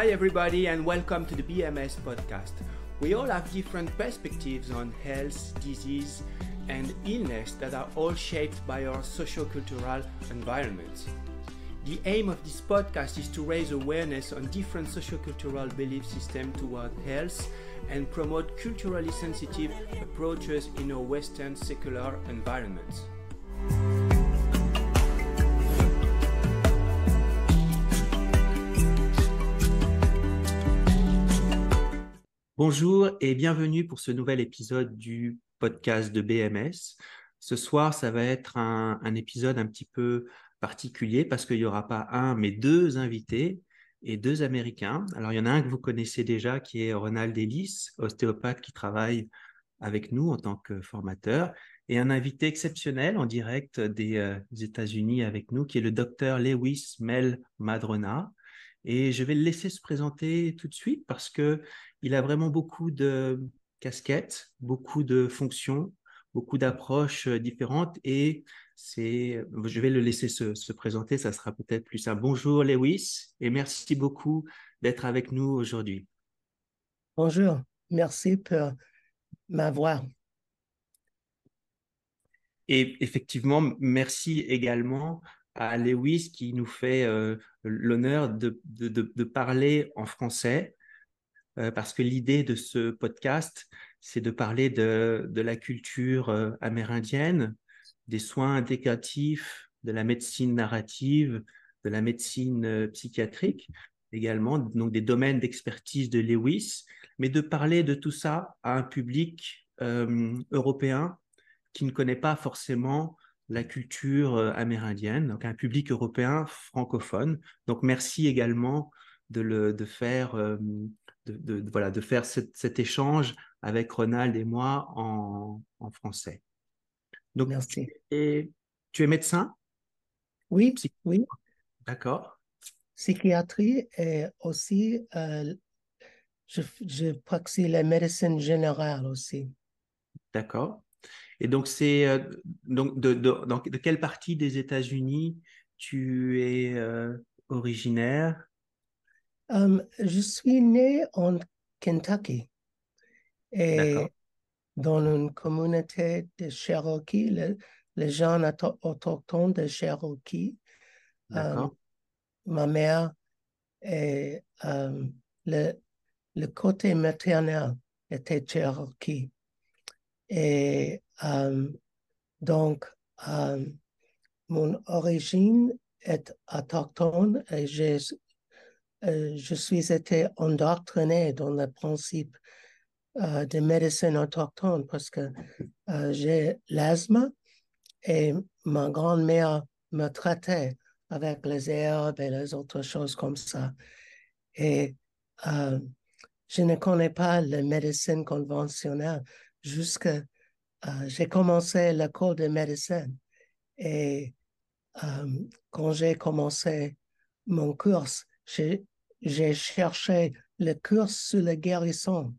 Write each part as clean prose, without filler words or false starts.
Hi, everybody, and welcome to the BMS podcast. We all have different perspectives on health, disease, and illness that are all shaped by our socio-cultural environment. The aim of this podcast is to raise awareness on different socio-cultural belief systems toward health and promote culturally sensitive approaches in our Western secular environment. Bonjour et bienvenue pour ce nouvel épisode du podcast de BMS. Ce soir, ça va être un épisode un petit peu particulier parce qu'il n'y aura pas un, mais deux invités et deux Américains. Alors, il y en a un que vous connaissez déjà qui est Ronald Ellis, ostéopathe qui travaille avec nous en tant que formateur, et un invité exceptionnel en direct des États-Unis avec nous qui est le docteur Lewis Mel Madrona. Et je vais le laisser se présenter tout de suite parce qu'il a vraiment beaucoup de casquettes, beaucoup de fonctions, beaucoup d'approches différentes et je vais le laisser se présenter, ça sera peut-être plus simple. Bonjour Lewis et merci beaucoup d'être avec nous aujourd'hui. Bonjour, merci pour m'avoir. Et effectivement, merci également à Lewis qui nous fait l'honneur de parler en français. Parce que l'idée de ce podcast, c'est de parler de la culture amérindienne, des soins intégratifs, de la médecine narrative, de la médecine psychiatrique également, donc des domaines d'expertise de Lewis, mais de parler de tout ça à un public européen qui ne connaît pas forcément la culture amérindienne, donc un public européen francophone. Donc merci également de faire de faire cet échange avec Ronald et moi en français. Donc, Merci. tu es médecin? Oui, oui, D'accord. psychiatrie et aussi, je pratique la médecine générale aussi. D'accord. Et donc, donc de quelle partie des États-Unis tu es originaire? Je suis né en Kentucky D'accord. et dans une communauté de Cherokee, les gens autochtones de Cherokee. Euh, D'accord. Ma mère et le, le côté maternel était Cherokee. Et donc, mon origine est autochtone et je suis été endoctriné dans le principe de médecine autochtone parce que j'ai l'asthme et ma grand-mère me traitait avec les herbes et les autres choses comme ça. Et je ne connais pas la médecine conventionnelle jusqu'à j'ai commencé l'école de médecine et quand j'ai commencé mon cours, j'ai cherché le cours sur la guérison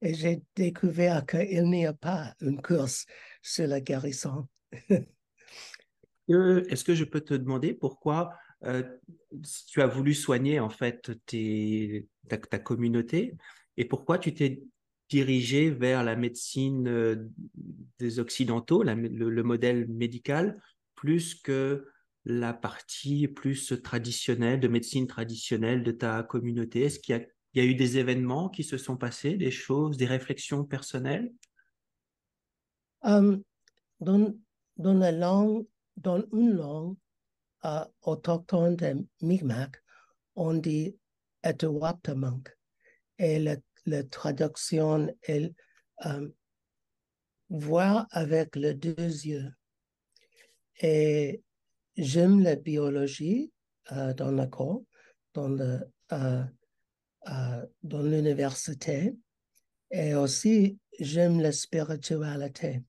et j'ai découvert qu'il n'y a pas une course sur la guérison. Est-ce que je peux te demander pourquoi tu as voulu soigner en fait ta communauté et pourquoi tu t'es dirigé vers la médecine des Occidentaux, le modèle médical, plus que la partie plus traditionnelle, de médecine traditionnelle de ta communauté? Est-ce il y a eu des événements qui se sont passés, des choses, des réflexions personnelles? Um, dans, dans la langue, dans une langue autochtone de Mi'kmaq, on dit Etowapiamunk. Et la traduction est voir avec les deux yeux. Et j'aime la biologie dans l'école, dans dans l'université, et aussi j'aime la spiritualité.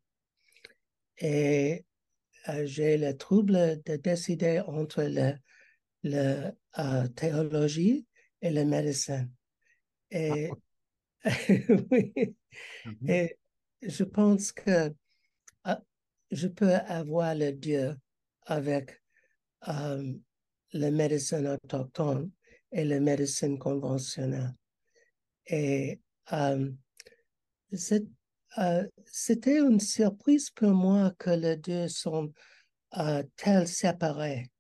Et j'ai le trouble de décider entre la théologie et la médecine. Et, oui, Mhm. et je pense que je peux avoir le Dieu avec la médecine autochtone et la médecine conventionnelle. Et c'était une surprise pour moi que les deux sont tels séparés.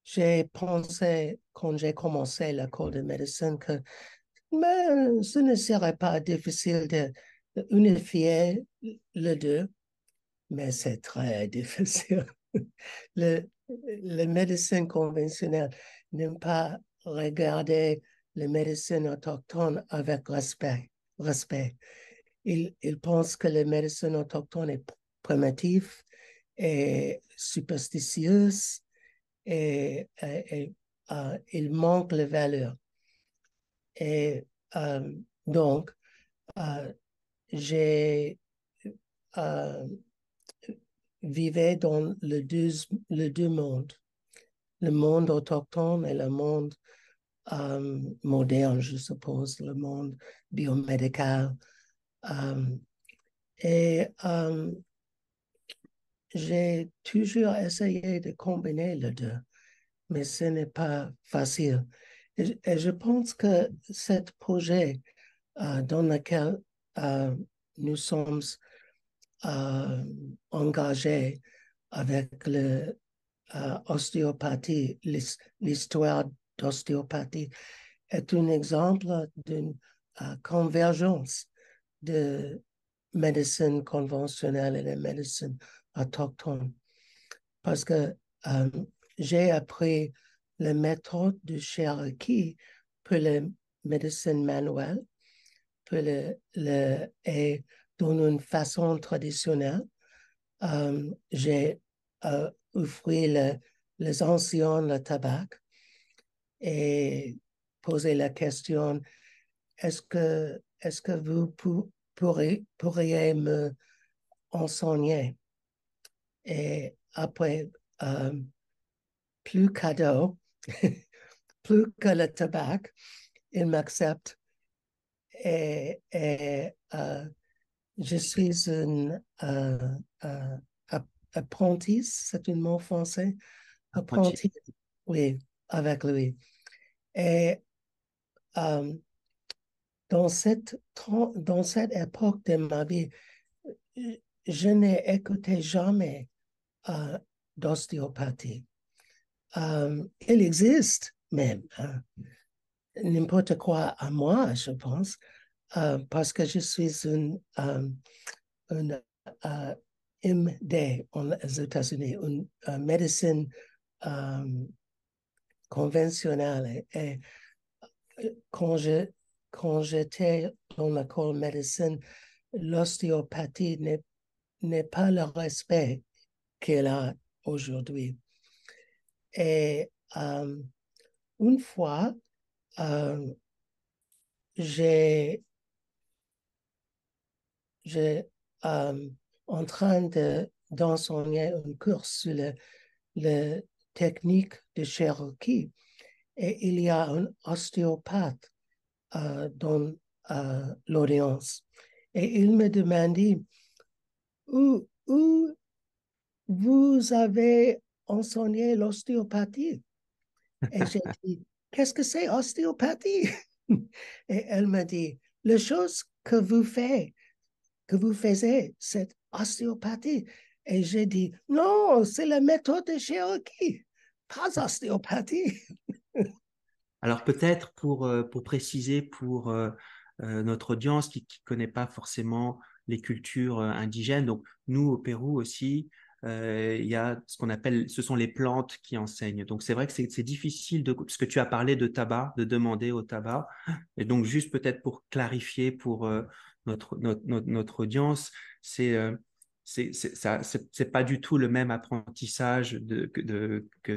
J'ai pensé, quand j'ai commencé l'école de médecine, que mais ce ne serait pas difficile de unifier les deux, mais c'est très difficile. Le, la médecine conventionnelle n'aime pas regarder la médecine autochtone avec respect. Il pense que la médecine autochtone est primitive et superstitieuse et il manque les valeurs. Et donc, j'ai vivais dans les deux mondes, le monde autochtone et le monde moderne, je suppose, le monde biomédical. Et j'ai toujours essayé de combiner les deux, mais ce n'est pas facile. Et je pense que ce projet dans lequel nous sommes engagés avec l'ostéopathie, l'histoire d'ostéopathie est un exemple d'une convergence de médecine conventionnelle et de médecine autochtone. Parce que j'ai appris les méthodes de Cherokee pour la médecine manuelle, et d'une façon traditionnelle. J'ai offert les anciens le tabac et posé la question, est-ce que vous pourriez me enseigner? Et après, plus cadeau, plus que le tabac, il m'accepte. Et je suis un apprenti, c'est un mot français, Apprenti. apprenti, oui, avec lui. Et dans cette époque de ma vie, je n'ai écouté jamais d'ostéopathie. Il existe même, n'importe quoi à moi, je pense, parce que je suis une MD aux États-Unis, une médecine conventionnelle. Et quand j'étais dans l'école de médecine, l'ostéopathie n'est pas le respect qu'elle a aujourd'hui. Et une fois, j'ai en train d'enseigner une cours sur la technique de Cherokee. Et il y a un ostéopathe dans l'audience. Et il me demandait, où vous avez enseigné l'ostéopathie? Et j'ai dit, qu'est-ce que c'est ostéopathie? Et elle me dit, les choses que vous faisiez, c'est ostéopathie. Et j'ai dit, non, c'est la méthode de Cherokee, pas ostéopathie. Alors peut-être pour préciser pour notre audience qui ne connaît pas forcément les cultures indigènes, donc nous au Pérou aussi, il y a ce qu'on appelle, ce sont les plantes qui enseignent. Donc c'est vrai que c'est difficile parce que tu as parlé de tabac, de demander au tabac, et donc juste peut-être pour clarifier pour notre audience, c'est c'est pas du tout le même apprentissage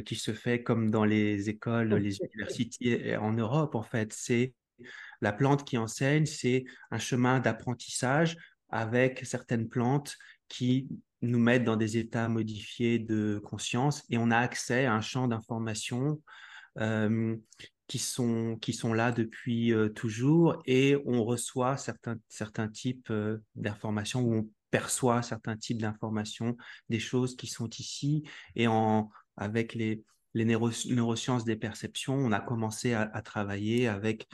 qui se fait comme dans les écoles, les universités en Europe, en fait. C'est la plante qui enseigne, c'est un chemin d'apprentissage avec certaines plantes qui nous mettent dans des états modifiés de conscience et on a accès à un champ d'information euh, qui sont là depuis toujours et on reçoit certains types d'informations ou on perçoit certains types d'informations, des choses qui sont ici et avec les neurosciences des perceptions, on a commencé à travailler avec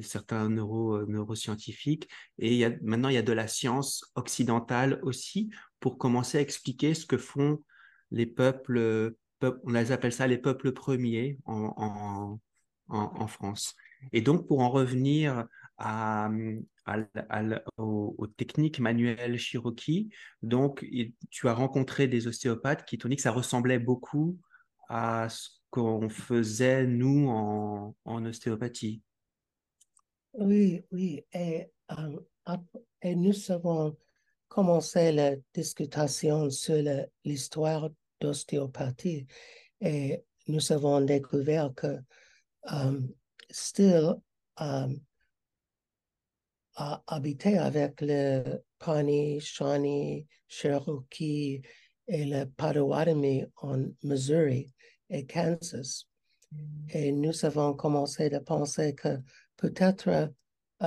certains neuroscientifiques et maintenant il y a de la science occidentale aussi pour commencer à expliquer ce que font les on les appelle ça les peuples premiers en France. Et donc pour en revenir à, aux techniques manuelles Cherokee, donc tu as rencontré des ostéopathes qui t'ont dit que ça ressemblait beaucoup à ce qu'on faisait, nous, en ostéopathie. Oui, oui. Et nous avons commencé la discussion sur l'histoire d'ostéopathie et nous avons découvert que um, Still um, a habité avec le Pawnee, Shawnee, Cherokee et le Potawatomi en Missouri et Kansas. Et nous avons commencé à penser que peut-être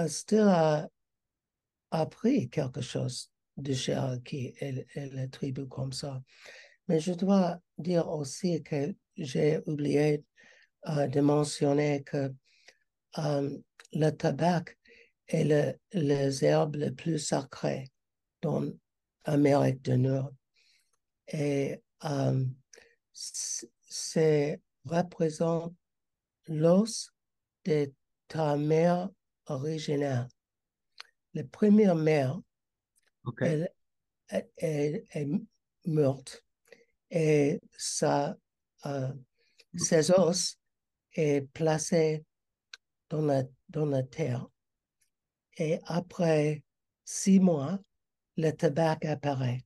Still a appris quelque chose de Cherokee et la tribu comme ça. Mais je dois dire aussi que j'ai oublié de mentionner que le tabac est les herbes les plus sacrées dans l'Amérique du Nord. Et c'est représente l'os de ta mère originale. La première mère, OK. elle est morte et ses os est placé dans la terre. Et après 6 mois, le tabac apparaît.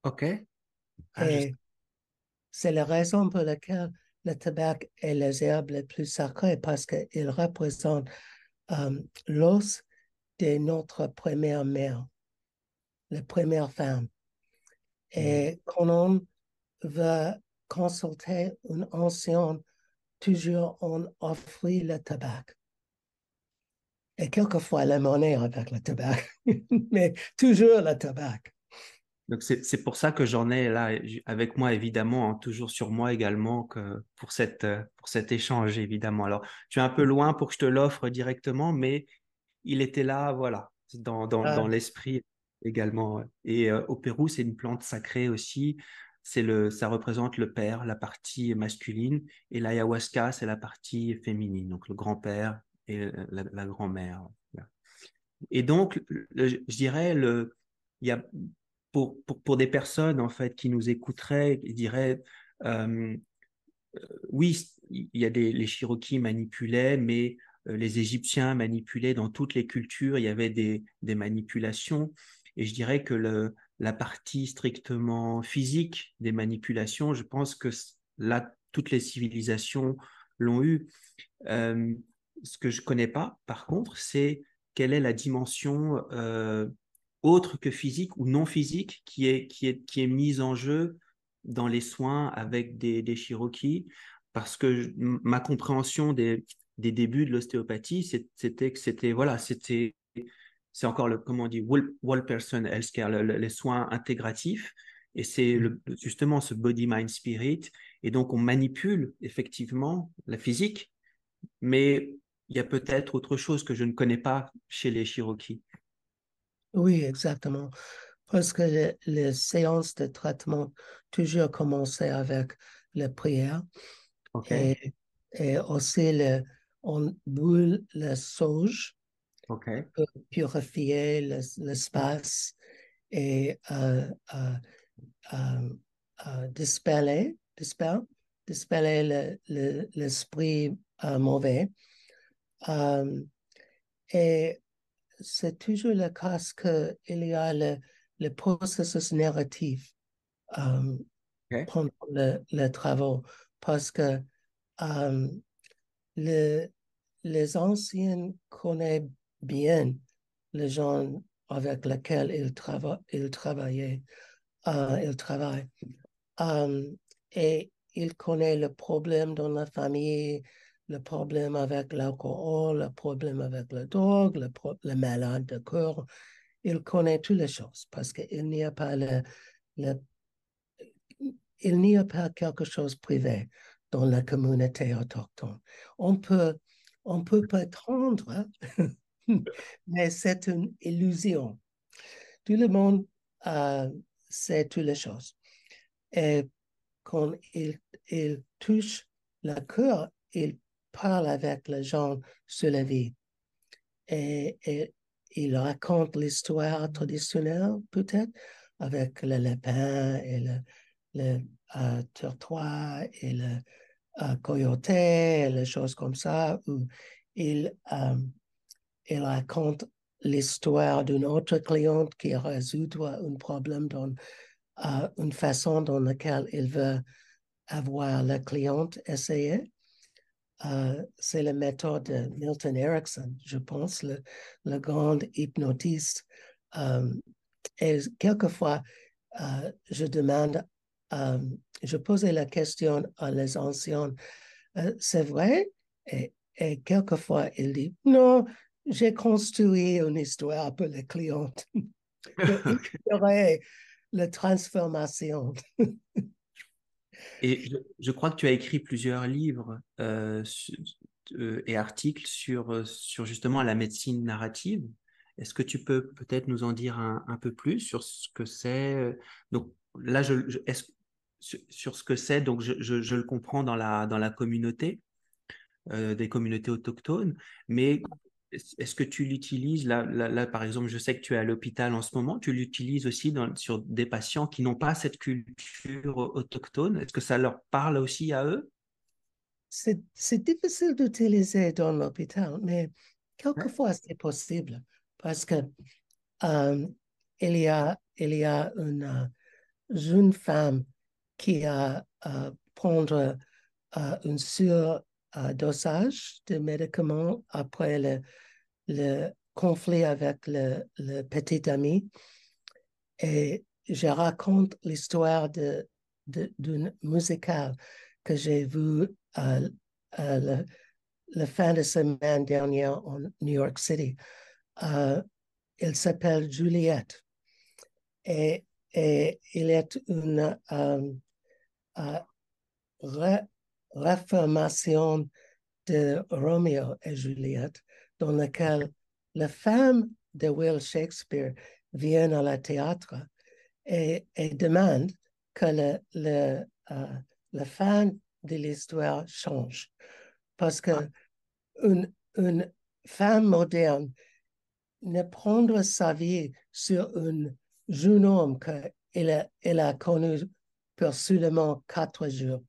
OK. Ah, Et c'est la raison pour laquelle le tabac est les herbes les plus sacrées parce qu'il représente l'os de notre première mère, la première femme. Et quand on va consulter une ancienne, toujours on offre le tabac. Et quelquefois la monnaie avec le tabac, mais toujours le tabac. Donc, c'est pour ça que j'en ai là avec moi, évidemment, hein, toujours sur moi également, que pour cet échange, évidemment. Alors, tu es un peu loin pour que je te l'offre directement, mais il était là, voilà, dans Ah, l'esprit également. Ouais. Et au Pérou, c'est une plante sacrée aussi. Ça représente le père, la partie masculine, et l'ayahuasca, c'est la partie féminine, donc le grand-père et la grand-mère. Voilà. Et donc, je dirais, il y a, pour des personnes, en fait, qui nous écouteraient, qui diraient, euh, oui, il y a les Cherokees manipulaient, mais les Égyptiens manipulaient dans toutes les cultures, il y avait des manipulations. Et je dirais que la partie strictement physique des manipulations, je pense que là, toutes les civilisations l'ont eu. Euh, Ce que je connais pas, par contre, c'est quelle est la dimension autre que physique ou non physique qui est mise en jeu dans les soins avec des Cherokees, parce que ma compréhension des débuts de l'ostéopathie, c'était que c'était, voilà, c'est encore comment on dit, whole person healthcare, les soins intégratifs, et c'est justement ce body, mind, spirit, et donc on manipule effectivement la physique, mais il y a peut-être autre chose que je ne connais pas chez les Cherokees. oui, exactement. Parce que les séances de traitement toujours commençaient avec la prière OK, et, et aussi on brûle la sauge OK, pour purifier l'espace et euh, dispeller l'esprit mauvais. Euh, et c'est toujours le cas qu'il y a le processus narratif euh, OK, pendant le travail parce que euh, le, les anciens connaissent bien les gens avec lesquels ils travaillaient. Ils travaillent. Euh, et il connaît le problème dans la famille, le problème avec l'alcool, le problème avec la drogue, le malade de cœur. Il connaît toutes les choses parce qu'il n'y a pas le il n'y a pas quelque chose de privé dans la communauté autochtone. On peut prétendre, hein, mais c'est une illusion. Tout le monde sait toutes les choses. Et quand il touche le cœur, il parle avec les gens sur la vie. Et il raconte l'histoire traditionnelle, peut-être, avec le lapin et le tortoise et le coyote, et les choses comme ça, où il, euh, il raconte l'histoire d'une autre cliente qui résout un problème dans une façon dans laquelle il veut avoir la cliente essayer. C'est la méthode de Milton Erickson, je pense, le grand hypnotiste. Et quelquefois, je demande, je posais la question à les anciens, c'est vrai? Et quelquefois, il dit, non, j'ai construit une histoire pour les clientes pour illustrer la transformation. Et je crois que tu as écrit plusieurs livres et articles sur justement la médecine narrative. Est-ce que tu peux peut-être nous en dire un peu plus sur ce que c'est donc là, sur ce que c'est, donc je le comprends dans la communauté, des communautés autochtones, mais est-ce que tu l'utilises là, par exemple, je sais que tu es à l'hôpital en ce moment, tu l'utilises aussi sur des patients qui n'ont pas cette culture autochtone? Est-ce que ça leur parle aussi à eux? C'est difficile d'utiliser dans l'hôpital, mais Ouais. quelquefois c'est possible parce que euh, il y a une jeune femme qui a prendre un surdosage de médicaments après le conflit avec le petit ami. Et je raconte l'histoire d'une musicale que j'ai vue le, la fin de semaine dernière en New York City. Il s'appelle Juliette et, et il est une euh, réformation de Roméo et Juliette dans laquelle la femme de Will Shakespeare vient à la théâtre et demande que la fin de l'histoire change. Parce Ah, que une femme moderne ne prendre sa vie sur un jeune homme qu'elle a connu pour seulement 4 jours.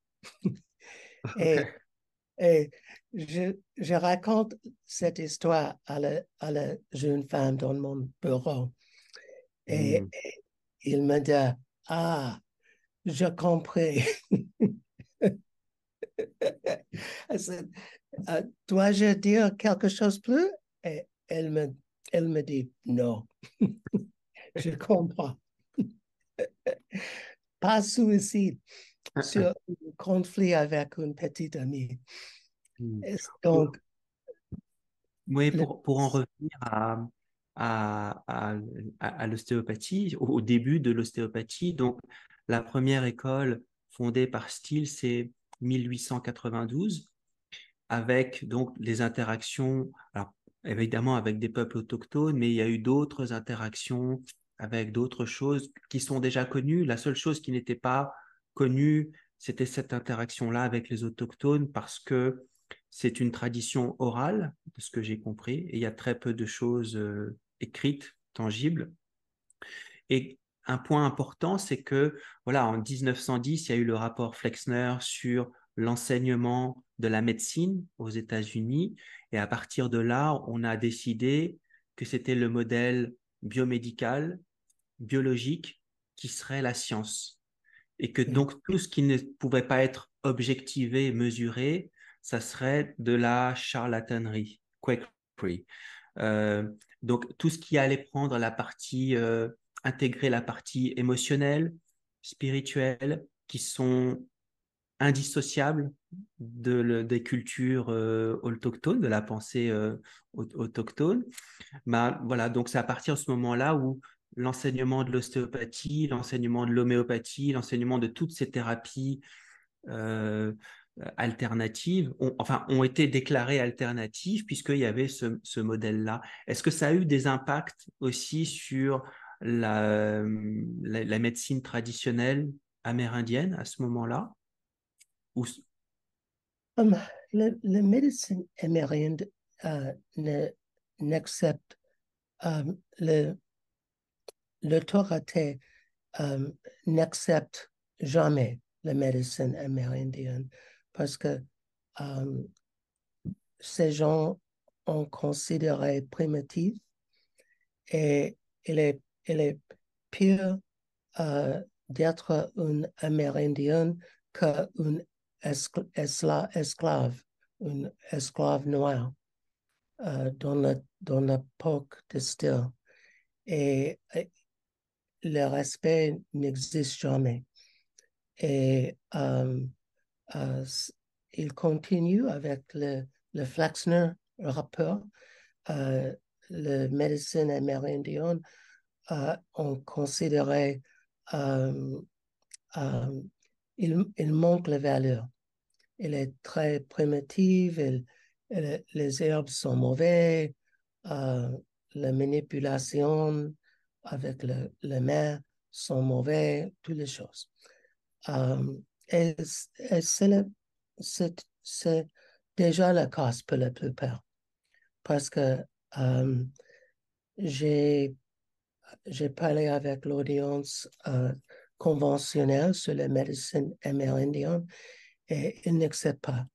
Et, ok. et je raconte cette histoire à la jeune femme dans mon bureau. Et, Hmm. et il me dit, ah, je comprends. Dois-je dire quelque chose plus? Et elle me dit, non, je comprends. Pas suicide sur un conflit avec une petite amie. Hmm. Donc, Oui, le, pour en revenir à, à, à l'ostéopathie, au début de l'ostéopathie, donc la première école fondée par Steele, c'est 1892, avec donc les interactions, alors évidemment avec des peuples autochtones, mais il y a eu d'autres interactions avec d'autres choses qui sont déjà connues. La seule chose qui n'était pas connue, c'était cette interaction-là avec les autochtones parce que c'est une tradition orale, de ce que j'ai compris, et il y a très peu de choses écrites, tangibles. Et un point important, c'est que voilà, en 1910, il y a eu le rapport Flexner sur l'enseignement de la médecine aux États-Unis. Et à partir de là, on a décidé que c'était le modèle biomédical, biologique, qui serait la science. Et que oui, donc tout ce qui ne pouvait pas être objectivé, mesuré, ça serait de la charlatanerie, quackery. Euh, donc, tout ce qui allait prendre la partie, intégrer la partie émotionnelle, spirituelle, qui sont indissociables des cultures autochtones, de la pensée autochtone. Bah, voilà, donc c'est à partir de ce moment-là où l'enseignement de l'ostéopathie, l'enseignement de l'homéopathie, l'enseignement de toutes ces thérapies euh, alternatives, ont été déclarées alternatives puisqu'il y avait ce modèle-là. Est-ce que ça a eu des impacts aussi sur la médecine traditionnelle amérindienne à ce moment-là? Ou... Um, la médecine amérindienne n'accepte le l'autorité n'accepte jamais la médecine amérindienne parce que euh, ces gens ont considéré primitif et il est pire d'être un Amérindien qu'un esclave, un esclave noir dans l'époque de Still. Et le respect n'existe jamais. Et euh, il continue avec le Flexner rappeur, la médecine amérindienne ont considéré euh, euh, il manque la valeur. Il est très primitif, les herbes sont mauvais, la manipulation avec les mains sont mauvais, toutes les choses. Euh, et et c'est déjà le cas pour la plupart parce que euh, j'ai j'ai parlé avec l'audience conventionnelle sur la médecine amérindienne et ils n'acceptent pas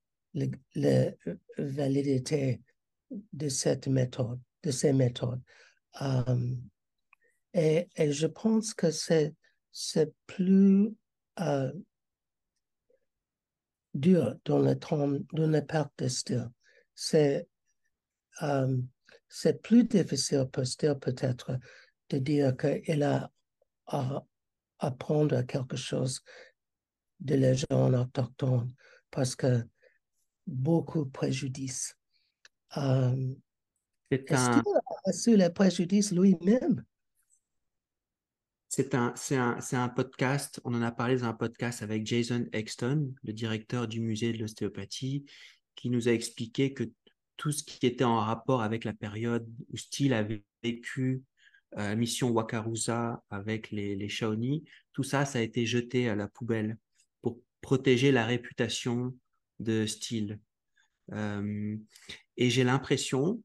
la validité de cette méthode, de ces méthodes. Euh, et je pense que c'est plus euh, dur dans le parc de Still. C'est euh, c'est plus difficile pour Still peut-être de dire qu'il a à apprendre quelque chose de les gens autochtones parce que beaucoup de préjudices. Euh, C'est Est-ce qu'il un, a reçu les préjudices lui-même? c'est un podcast, on en a parlé dans un podcast avec Jason Exton, le directeur du musée de l'ostéopathie, qui nous a expliqué que tout ce qui était en rapport avec la période où Steele avait vécu mission Wakarusa avec les Shawnee, tout ça, ça a été jeté à la poubelle pour protéger la réputation de Steele. Euh, et j'ai l'impression,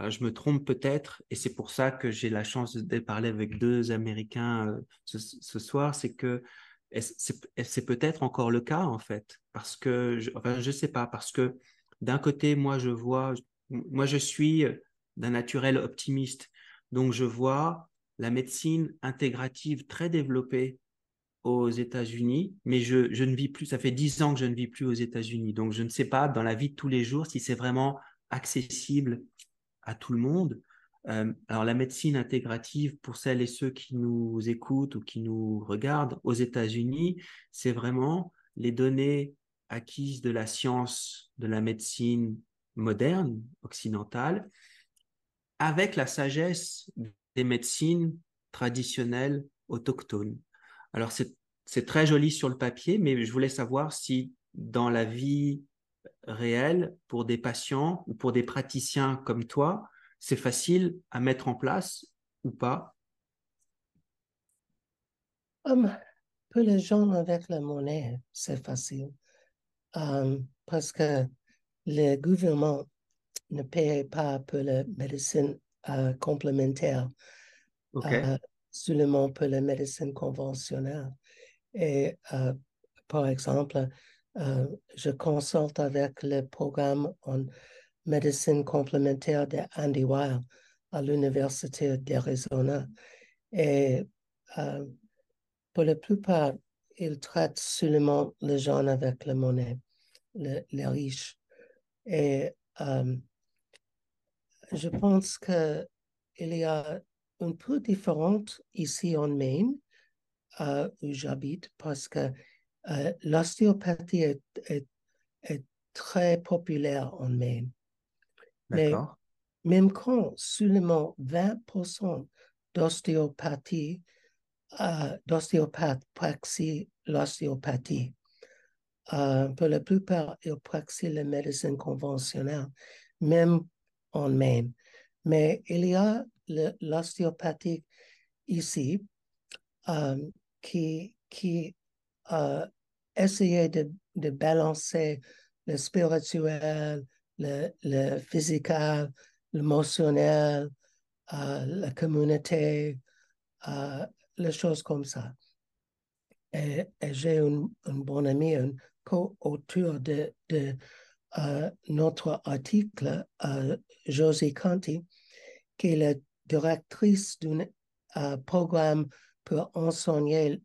je me trompe peut-être, et c'est pour ça que j'ai la chance de parler avec deux Américains ce soir, c'est que c'est peut-être encore le cas en fait, parce que, enfin, je sais pas, parce que d'un côté, moi je suis d'un naturel optimiste, donc je vois la médecine intégrative très développée aux États-Unis, mais je ne vis plus, ça fait 10 ans que je ne vis plus aux États-Unis. Donc, je ne sais pas dans la vie de tous les jours si c'est vraiment accessible à tout le monde. Alors, la médecine intégrative, pour celles et ceux qui nous écoutent ou qui nous regardent aux États-Unis, c'est vraiment les données acquises de la science de la médecine moderne, occidentale, avec la sagesse des médecines traditionnelles autochtones. Alors, c'est très joli sur le papier, mais je voulais savoir si dans la vie réelle, pour des patients ou pour des praticiens comme toi, c'est facile à mettre en place ou pas. Pour les gens avec la monnaie, c'est facile parce que le gouvernement ne paye pas pour la médecine complémentaire, OK. euh, seulement pour la médecine conventionnelle. Et par exemple, je consulte avec le programme en médecine complémentaire de Andy Weil à l'Université d'Arizona. Et euh, pour la plupart, ils traitent seulement les gens avec la monnaie, les riches. Et je pense qu'il y a un peu différente ici en Maine, où j'habite, parce que l'ostéopathie est très populaire en Maine. Mais D'accord. même quand seulement 20% d'ostéopathie, d'ostéopathe praxi l'ostéopathie. Pour la plupart, ils pratiquent la médecine conventionnelle, même en Maine. Mais il y a l'ostéopathie ici qui essayait de balancer le spirituel, le physical, l'émotionnel, la communauté, les choses comme ça. Et j'ai un bon ami, un co-auteur de notre article, Josie Conti, qui est la directrice d'un programme pour enseigner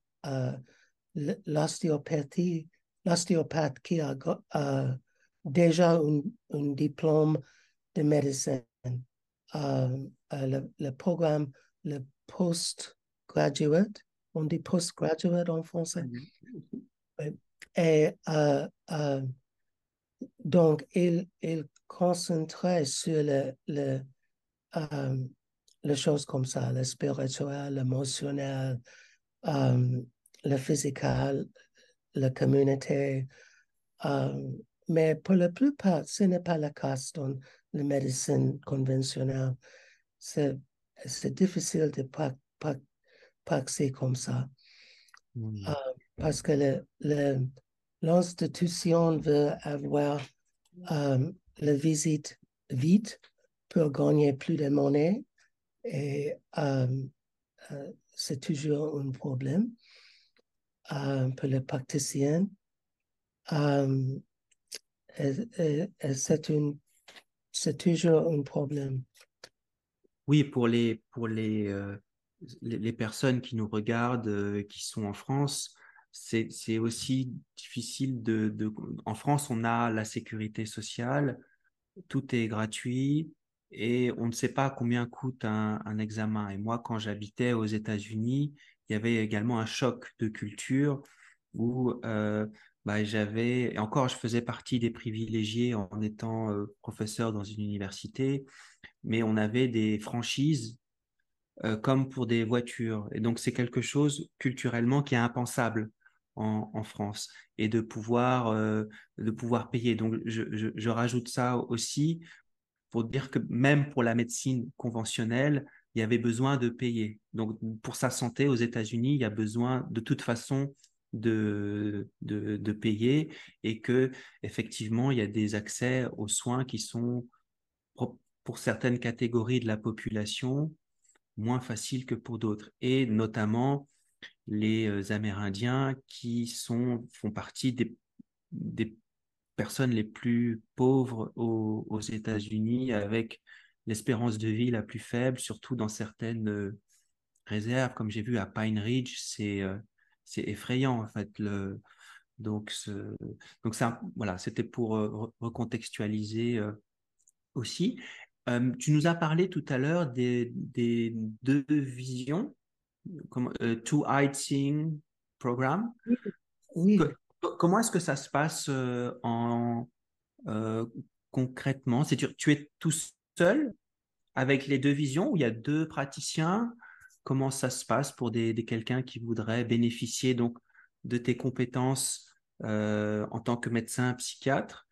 l'ostéopathie, l'ostéopathe qui a déjà un diplôme de médecine. Le programme, le post-graduate, on dit post-graduate en français. Et donc, il concentrait sur les choses comme ça, le spirituel, l'émotionnel, le physical, la communauté. Mais pour la plupart, ce n'est pas le cas dans la médecine conventionnelle. C'est difficile de pratiquer comme ça. Parce que l'institution veut avoir la visite vite pour gagner plus de monnaie et c'est toujours un problème pour les praticiens. C'est toujours un problème. Oui, pour les personnes qui nous regardent, qui sont en France, c'est aussi difficile En France, on a la sécurité sociale, tout est gratuit et on ne sait pas combien coûte un examen. Et moi, quand j'habitais aux États-Unis, il y avait également un choc de culture où et encore, je faisais partie des privilégiés en étant professeur dans une université, mais on avait des franchises comme pour des voitures. Et donc, c'est quelque chose culturellement qui est impensable en France et de pouvoir payer. Donc, je rajoute ça aussi pour dire que même pour la médecine conventionnelle, il y avait besoin de payer. Donc, pour sa santé aux États-Unis, il y a besoin de toute façon de payer et que effectivement, il y a des accès aux soins qui sont pour certaines catégories de la population moins faciles que pour d'autres. Et notamment les Amérindiens font partie des personnes les plus pauvres aux États-Unis, avec l'espérance de vie la plus faible, surtout dans certaines réserves. Comme j'ai vu à Pine Ridge, c'est effrayant en fait. Donc, ça, voilà, c'était pour recontextualiser aussi. Tu nous as parlé tout à l'heure des deux visions, comme Two-Eyed Seeing Program. Oui, oui. Comment est-ce que ça se passe euh, concrètement? Tu es tout seul avec les deux visions ou il y a deux praticiens? Comment ça se passe pour quelqu'un qui voudrait bénéficier donc de tes compétences en tant que médecin psychiatre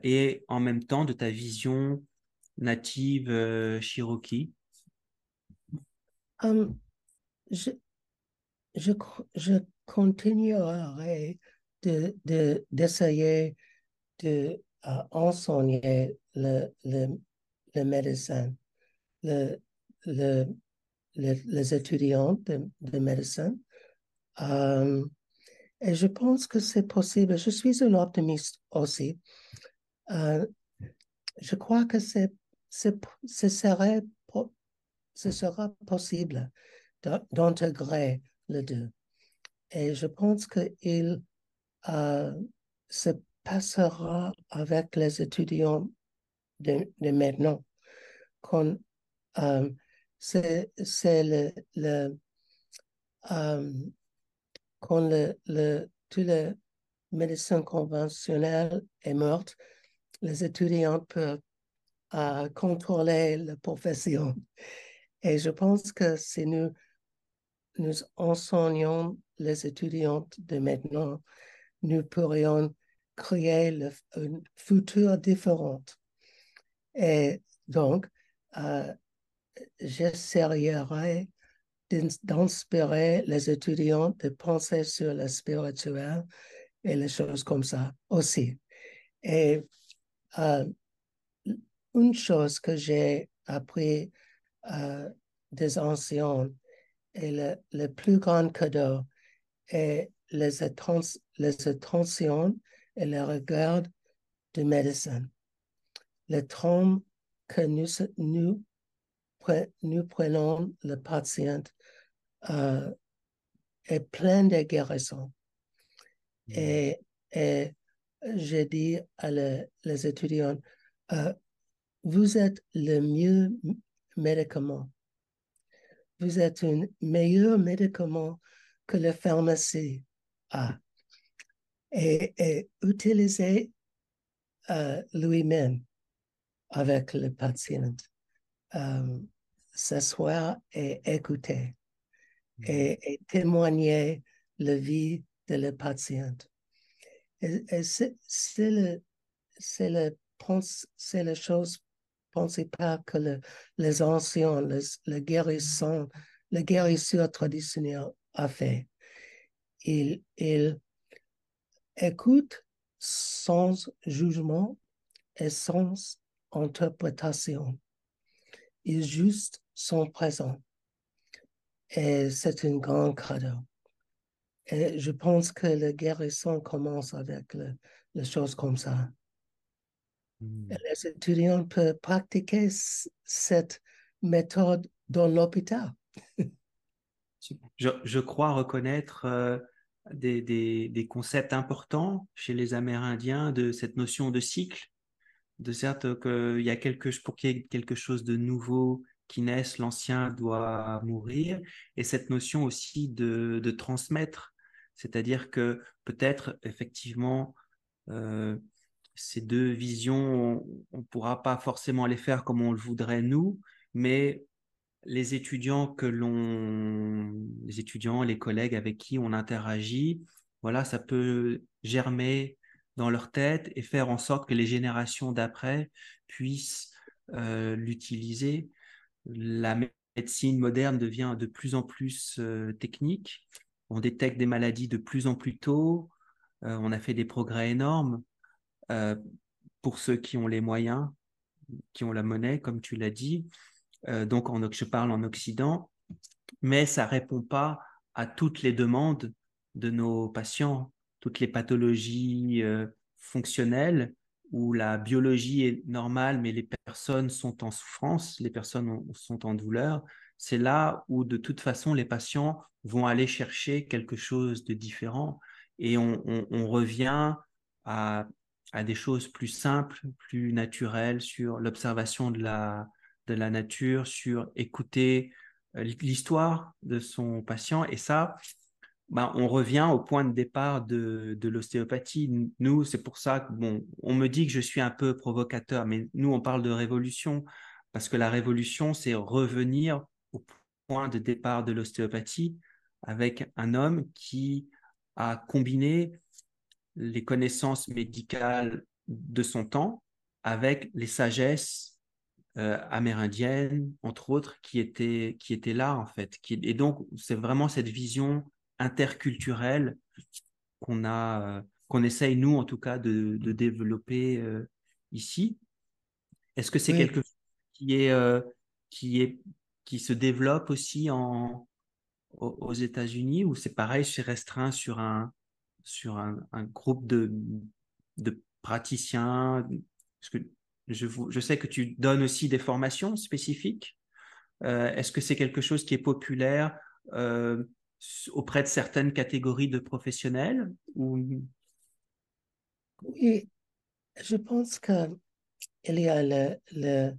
et en même temps de ta vision native Cherokee? Je, je, je continuerai d'essayer de enseigner le médecin, le, le, les étudiants de médecine. Et je pense que c'est possible. Je suis un optimiste aussi. Je crois que ce sera possible d'intégrer les deux. Et je pense qu'il se passera avec les étudiants de maintenant. Quand, c'est euh, quand toute la médecine conventionnelle est morte, les étudiants peuvent contrôler la profession. Et je pense que si nous enseignons les étudiants de maintenant, nous pourrions créer un futur différent. Et donc, j'essaierai d'inspirer les étudiants de penser sur le spirituel et les choses comme ça aussi. Et euh, une chose que j'ai appris des anciens est le plus grand cadeau est les attentions et le regard de médecine. Le temps que nous prenons le patient est plein de guérison. Mm. Et, et j'ai dit à les étudiants, vous êtes le mieux médicament. Vous êtes un meilleur médicament que la pharmacie a. Et utilisez lui-même avec le patient. S'asseoir et écouter Mm. et témoigner la vie de la patiente. Et c'est la chose principale que les anciens, les guérisseurs traditionnels a fait. Ils écoutent sans jugement et sans interprétation. Ils juste sont présents. Et c'est un grand cadeau. Et je pense que la guérison commence avec les choses comme ça. Et Mm. les étudiants peuvent pratiquer cette méthode dans l'hôpital. Je crois reconnaître des concepts importants chez les Amérindiens de cette notion de cycle, de certes qu'il y a pour qu'il y ait quelque chose de nouveau qui naisse, l'ancien doit mourir, et cette notion aussi de transmettre, c'est-à-dire que peut-être effectivement euh, ces deux visions, on ne pourra pas forcément les faire comme on le voudrait nous, mais les étudiants, les collègues avec qui on interagit, voilà, ça peut germer dans leur tête et faire en sorte que les générations d'après puissent l'utiliser. La médecine moderne devient de plus en plus technique. On détecte des maladies de plus en plus tôt. On a fait des progrès énormes euh, pour ceux qui ont les moyens, qui ont la monnaie, comme tu l'as dit. Donc, je parle en Occident, mais ça répond pas à toutes les demandes de nos patients, toutes les pathologies fonctionnelles où la biologie est normale, mais les personnes sont en souffrance, les personnes sont en douleur. C'est là où, de toute façon, les patients vont aller chercher quelque chose de différent et on revient à, à des choses plus simples, plus naturelles sur l'observation de la nature, sur écouter l'histoire de son patient. Et ça, ben, on revient au point de départ de l'ostéopathie. Nous, c'est pour ça que, bon, on me dit que je suis un peu provocateur, mais nous, on parle de révolution parce que la révolution, c'est revenir au point de départ de l'ostéopathie avec un homme qui a combiné les connaissances médicales de son temps avec les sagesses amérindienne, entre autres, qui étaient là, en fait. Et donc, c'est vraiment cette vision interculturelle qu'on essaye, nous, en tout cas, de développer ici. Est-ce que c'est Oui, quelque chose qui qui est, qui se développe aussi aux États-Unis ou c'est pareil, c'est restreint sur un groupe de praticiens? Parce que je sais que tu donnes aussi des formations spécifiques. Est-ce que c'est quelque chose qui est populaire euh, auprès de certaines catégories de professionnels ou... oui, je pense qu'il y a le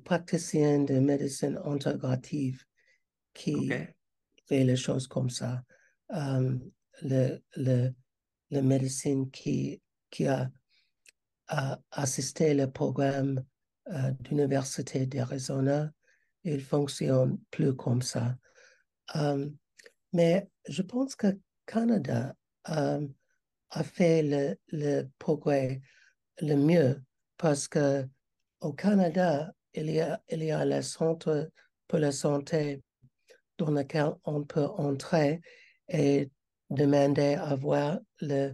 praticien de médecine intégrative OK. qui fait les choses comme ça. Euh, le, le, la médecine qui a assisté le programme d'Université d'Arizona il fonctionne plus comme ça. Mais je pense que Canada a fait le progrès le mieux parce que au Canada, il y a le centre pour la santé dans lequel on peut entrer et demander à voir le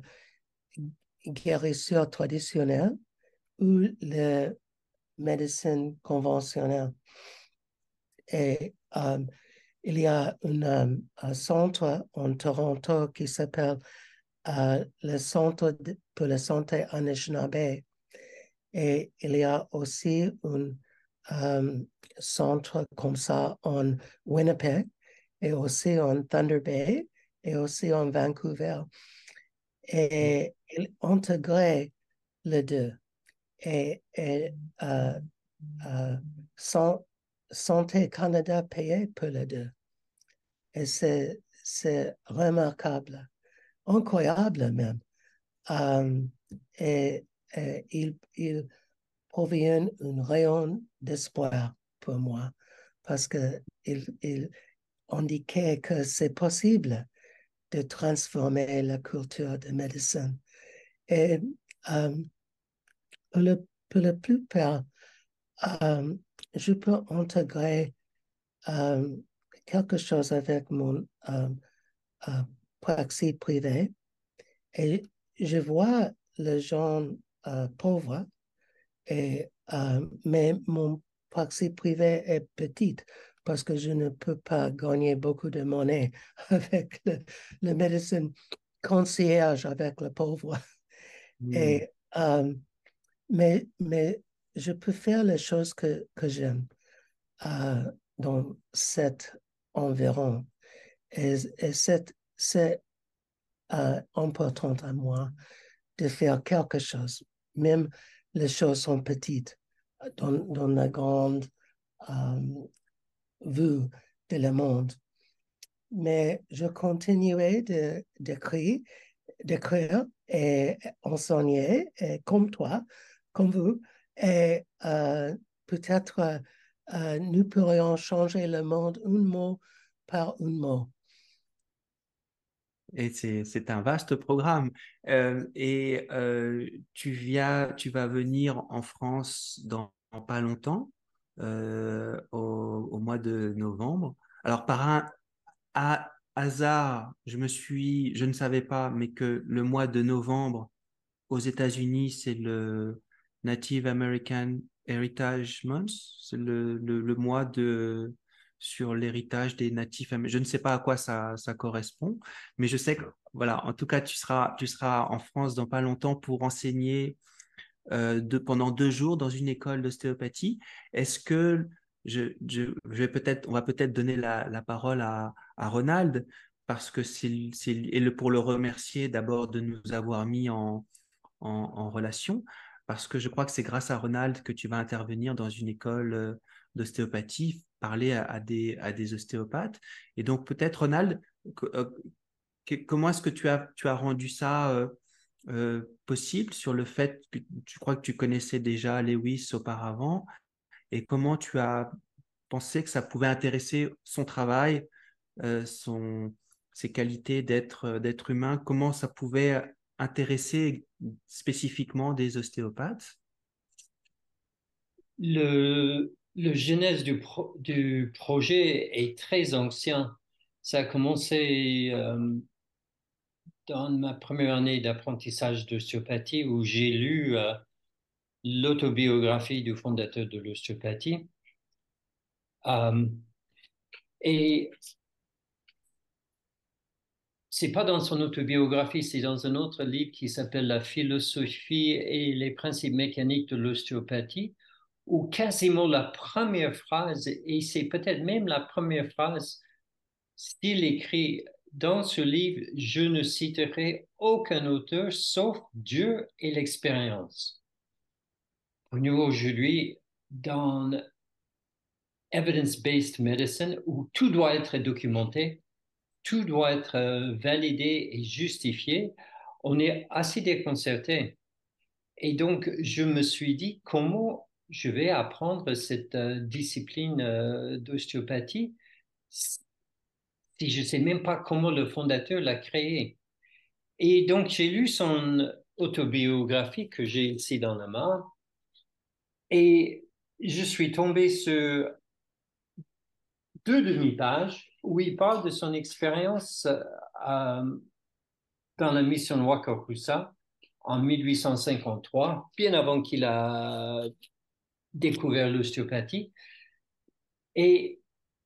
guérisseur traditionnel ou la médecine conventionnelle. Et il y a un centre en Toronto qui s'appelle le Centre pour la santé Anishinaabe. Et il y a aussi un centre comme ça en Winnipeg et aussi en Thunder Bay et aussi en Vancouver. Et il intégrait les deux. Et Santé Canada payait pour les deux. Et c'est remarquable, incroyable même. Euh, et, il provient un rayon d'espoir pour moi parce qu'il indiquait que c'est possible de transformer la culture de médecine. Et euh, pour la plupart, euh, je peux intégrer euh, quelque chose avec mon praxis privé et je vois les gens pauvres, mais mon praxis privé est petite parce que je ne peux pas gagner beaucoup de monnaie avec le médecine concierge avec le pauvre. Hmm. Et, mais je peux faire les choses que j'aime dans cet environ. Et c'est important à moi de faire quelque chose, même les choses sont petites dans la grande vue de le monde. Mais je continuerai d'écrire et enseigner et comme toi, comme vous, et peut-être nous pourrions changer le monde un mot par un mot. Et c'est un vaste programme. Tu vas venir en France dans pas longtemps, au mois de novembre. Alors, par un hasard, je ne savais pas, mais que le mois de novembre aux États-Unis, c'est le Native American Heritage Month. C'est le mois sur l'héritage des natifs américains. Je ne sais pas à quoi ça correspond, mais je sais que, voilà, en tout cas, tu seras en France dans pas longtemps pour enseigner pendant 2 jours dans une école d'ostéopathie. Est-ce que on va peut-être donner la parole à Ronald parce que pour le remercier d'abord de nous avoir mis en relation, parce que je crois que c'est grâce à Ronald que tu vas intervenir dans une école d'ostéopathie, parler à des ostéopathes. Et donc peut-être, Ronald, comment est-ce que tu as rendu ça possible sur le fait que tu crois que tu connaissais déjà Lewis auparavant et comment tu as pensé que ça pouvait intéresser son travail, euh, son, ses qualités d'être humain, comment ça pouvait intéresser spécifiquement des ostéopathes? Le genèse du projet est très ancien. Ça a commencé dans ma première année d'apprentissage d'ostéopathie où j'ai lu l'autobiographie du fondateur de l'ostéopathie. Euh, et c'est pas dans son autobiographie, c'est dans un autre livre qui s'appelle La philosophie et les principes mécaniques de l'ostéopathie, où quasiment la première phrase, et c'est peut-être même la première phrase, s'il écrit dans ce livre, je ne citerai aucun auteur sauf Dieu et l'expérience. Au niveau aujourd'hui, dans evidence-based medicine, où tout doit être documenté, tout doit être validé et justifié, on est assez déconcerté. Et donc, je me suis dit, comment je vais apprendre cette discipline d'ostéopathie si je ne sais même pas comment le fondateur l'a créé. Et donc, j'ai lu son autobiographie que j'ai ici dans la main et je suis tombé sur 2 demi-pages où il parle de son expérience dans la mission Wakarusa en 1853, bien avant qu'il a découvert l'ostéopathie. Et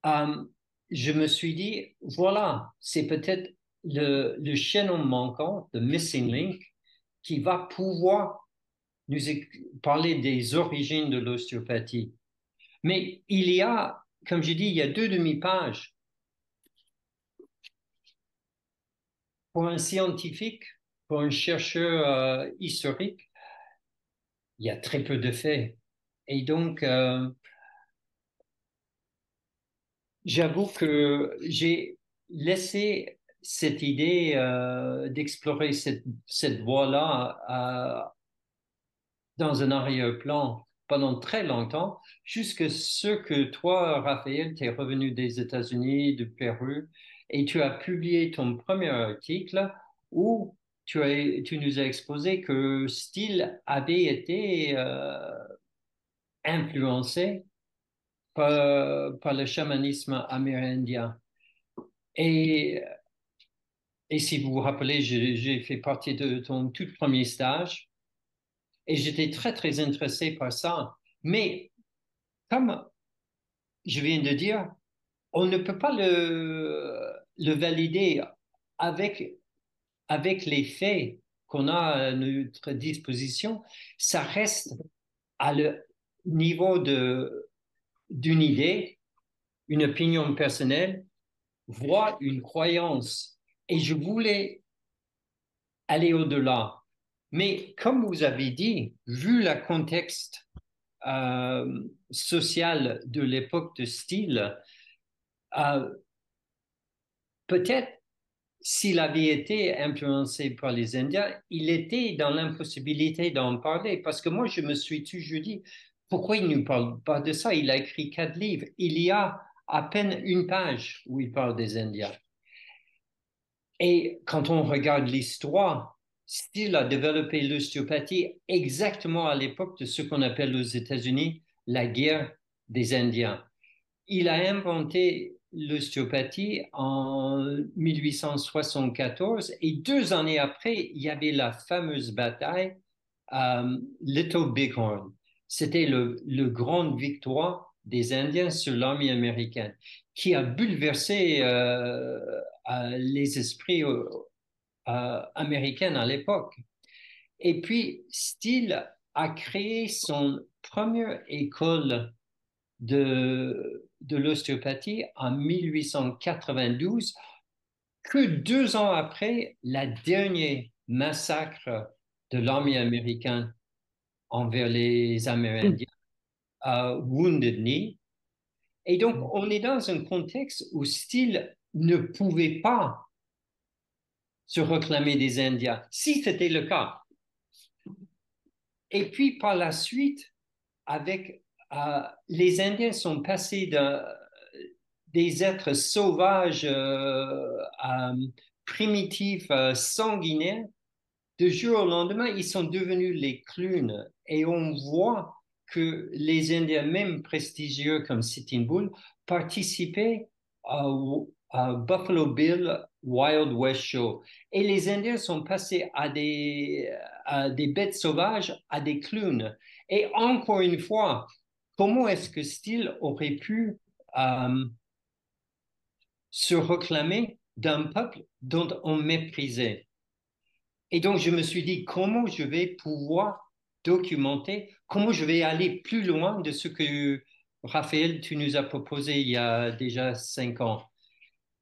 euh, je me suis dit, voilà, c'est peut-être le chaînon manquant, le missing link, qui va pouvoir nous parler des origines de l'ostéopathie. Mais il y a, comme je dis, il y a 2 demi-pages. Pour un scientifique, pour un chercheur historique, il y a très peu de faits. Et donc, j'avoue que j'ai laissé cette idée d'explorer cette voie-là dans un arrière-plan pendant très longtemps, jusqu'à ce que toi, Raphaël, tu es revenu des États-Unis, du Pérou, et tu as publié ton premier article où tu nous as exposé que Steele avait été influencé par le chamanisme amérindien. Et, et si vous vous rappelez, j'ai fait partie de ton tout premier stage et j'étais très, très intéressé par ça. Mais comme je viens de dire, on ne peut pas le valider avec, avec les faits qu'on a à notre disposition. Ça reste à le niveau d'une idée, une opinion personnelle, voire une croyance. Et je voulais aller au-delà. Mais comme vous avez dit, vu le contexte social de l'époque de Steele, euh, peut-être s'il avait été influencé par les Indiens, il était dans l'impossibilité d'en parler. Parce que moi, je me suis toujours dit, pourquoi il ne parle pas de ça? Il a écrit 4 livres. Il y a à peine une page où il parle des Indiens. Et quand on regarde l'histoire, Steele a développé l'ostéopathie exactement à l'époque de ce qu'on appelle aux États-Unis la guerre des Indiens. Il a inventé l'ostéopathie en 1874 et 2 années après, il y avait la fameuse bataille Little Bighorn. C'était le grande victoire des Indiens sur l'armée américaine qui a bouleversé les esprits américains à l'époque. Et puis, Steele a créé son première école de l'ostéopathie en 1892, que 2 ans après la dernière massacre de l'armée américaine envers les Amérindiens à Wounded Knee. Et donc, on est dans un contexte où Steele ne pouvait pas se réclamer des Indiens, si c'était le cas. Et puis, par la suite, avec les Indiens sont passés des êtres sauvages, primitifs, sanguinaires. De jour au lendemain, ils sont devenus les clowns. Et on voit que les Indiens, même prestigieux comme Sitting Bull, participaient à Buffalo Bill Wild West Show. Et les Indiens sont passés à des bêtes sauvages, à des clowns. Et encore une fois, comment est-ce que Steele aurait pu se réclamer d'un peuple dont on méprisait? Et donc, je me suis dit, comment je vais pouvoir documenter, comment je vais aller plus loin de ce que, Raphaël, tu nous as proposé il y a déjà 5 ans.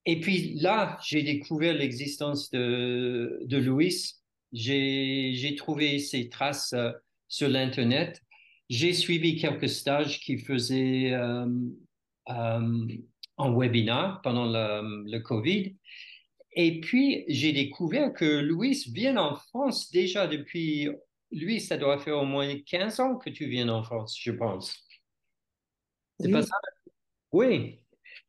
Et puis là, j'ai découvert l'existence de Louis. J'ai trouvé ses traces sur l'Internet. J'ai suivi quelques stages qu'il faisait euh, en webinaire pendant le Covid. Et puis, j'ai découvert que Louis vient en France déjà depuis lui, ça doit faire au moins 15 ans que tu viens en France, je pense. C'est pas Oui, ça? Oui.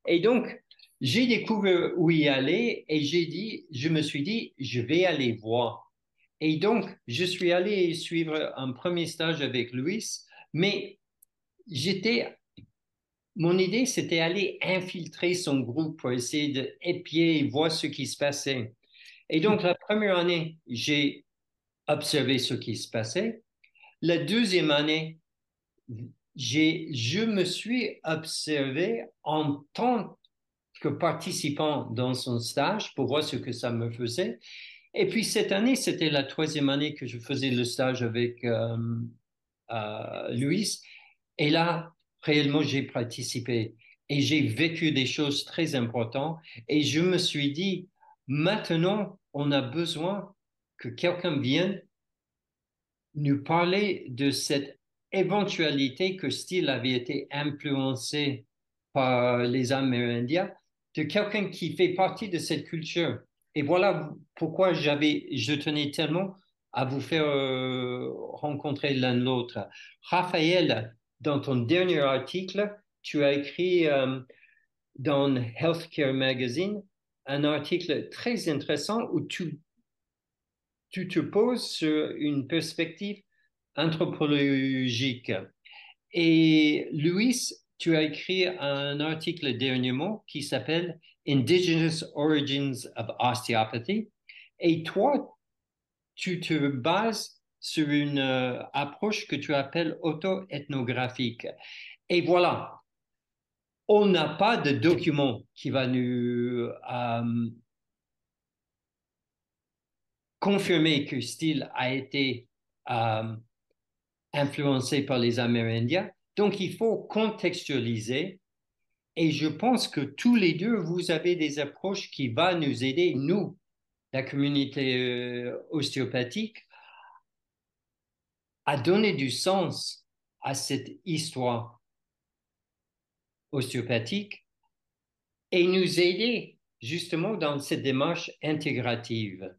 Et donc, j'ai découvert où y aller et je me suis dit, je vais aller voir. Et donc, je suis allé suivre un premier stage avec Louis, mais j'étais, mon idée, c'était aller infiltrer son groupe pour essayer d'épier et voir ce qui se passait. Et donc, la première année, j'ai observé ce qui se passait. La deuxième année, je me suis observé en tant que participant dans son stage pour voir ce que ça me faisait. Et puis cette année, c'était la troisième année que je faisais le stage avec Louis. Et là, réellement, j'ai participé et j'ai vécu des choses très importantes. Et je me suis dit, maintenant, on a besoin que quelqu'un vienne nous parler de cette éventualité que Steele avait été influencé par les Amérindiens, de quelqu'un qui fait partie de cette culture. Et voilà pourquoi je tenais tellement à vous faire rencontrer l'un l'autre. Raphaël, dans ton dernier article, tu as écrit dans Healthcare Magazine un article très intéressant où tu te poses sur une perspective anthropologique. Et Louis, tu as écrit un article dernièrement qui s'appelle Indigenous Origins of Osteopathy. Et toi, tu te bases sur une approche que tu appelles auto-ethnographique. Et voilà, on n'a pas de document qui va nous confirmer que Steele a été euh, influencé par les Amérindiens. Donc, il faut contextualiser. Et je pense que tous les deux, vous avez des approches qui vont nous aider, nous, la communauté ostéopathique, à donner du sens à cette histoire ostéopathique et nous aider justement dans cette démarche intégrative.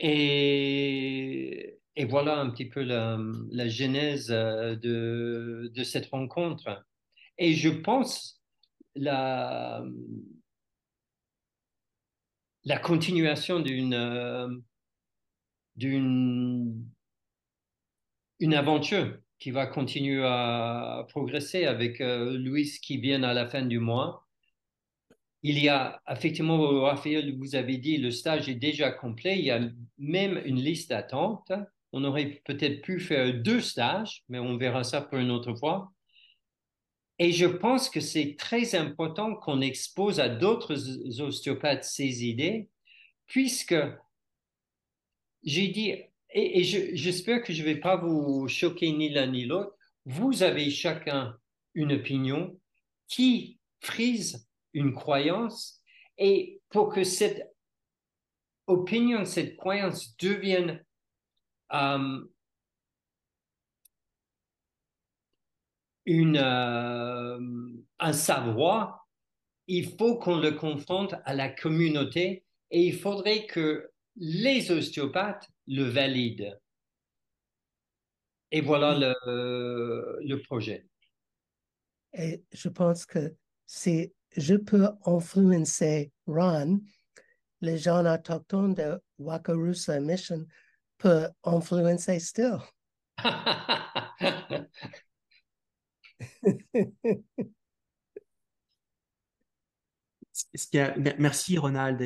Et voilà un petit peu la genèse de cette rencontre. Et je pense la, la continuation d'une une aventure qui va continuer à progresser avec Louis qui vient à la fin du mois. Il y a effectivement, Raphaël, vous avez dit, le stage est déjà complet. Il y a même une liste d'attente. On aurait peut-être pu faire 2 stages, mais on verra ça pour une autre fois. Et je pense que c'est très important qu'on expose à d'autres ostéopathes ces idées, puisque j'ai dit, et j'espère que je ne vais pas vous choquer ni l'un ni l'autre, vous avez chacun une opinion qui frise une croyance, et pour que cette opinion, cette croyance devienne euh, un savoir, il faut qu'on le confronte à la communauté et il faudrait que les ostéopathes le valident. Et voilà oui. le projet. Et je pense que si je peux influencer Ron, les gens autochtones de Wakarusa Mission peuvent influencer Still. Merci Ronald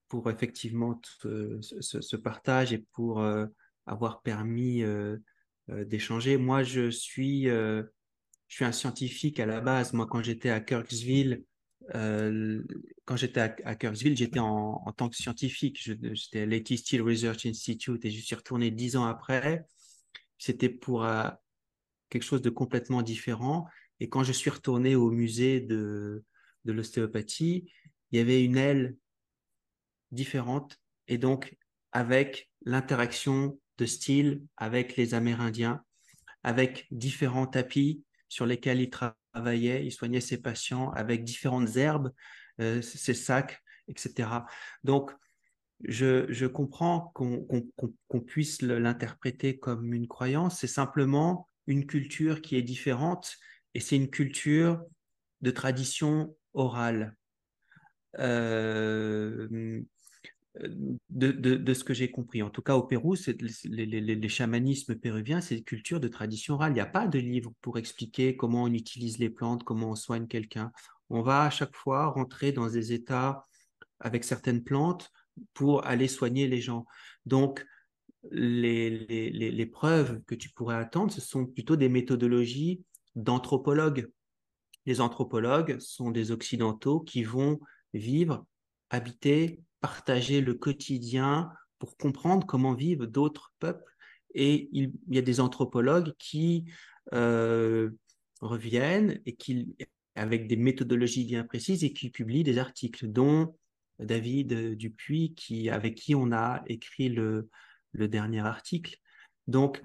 pour effectivement ce partage et pour avoir permis d'échanger. Moi, je suis un scientifique à la base. Moi, euh, quand j'étais à Kirksville, j'étais en tant que scientifique. J'étais à Leti Steel Research Institute et je suis retourné 10 ans après. C'était pour quelque chose de complètement différent. Et quand je suis retourné au musée de l'ostéopathie, il y avait une aile différente et donc avec l'interaction de style avec les Amérindiens, avec différents tapis sur lesquels il travaillait, il soignait ses patients avec différentes herbes, ses sacs, etc. Donc, je comprends qu'on puisse l'interpréter comme une croyance. C'est simplement une culture qui est différente et c'est une culture de tradition orale. Euh, de ce que j'ai compris. En tout cas, au Pérou, les chamanismes péruviens, c'est une culture de tradition orale. Il n'y a pas de livre pour expliquer comment on utilise les plantes, comment on soigne quelqu'un. On va à chaque fois rentrer dans des états avec certaines plantes pour aller soigner les gens. Donc, les preuves que tu pourrais attendre, ce sont plutôt des méthodologies d'anthropologues. Les anthropologues sont des Occidentaux qui vont vivre, habiter, partager le quotidien pour comprendre comment vivent d'autres peuples. Et il y a des anthropologues qui euh, reviennent et qui, avec des méthodologies bien précises et qui publient des articles, dont David Dupuis, avec qui on a écrit le dernier article. Donc,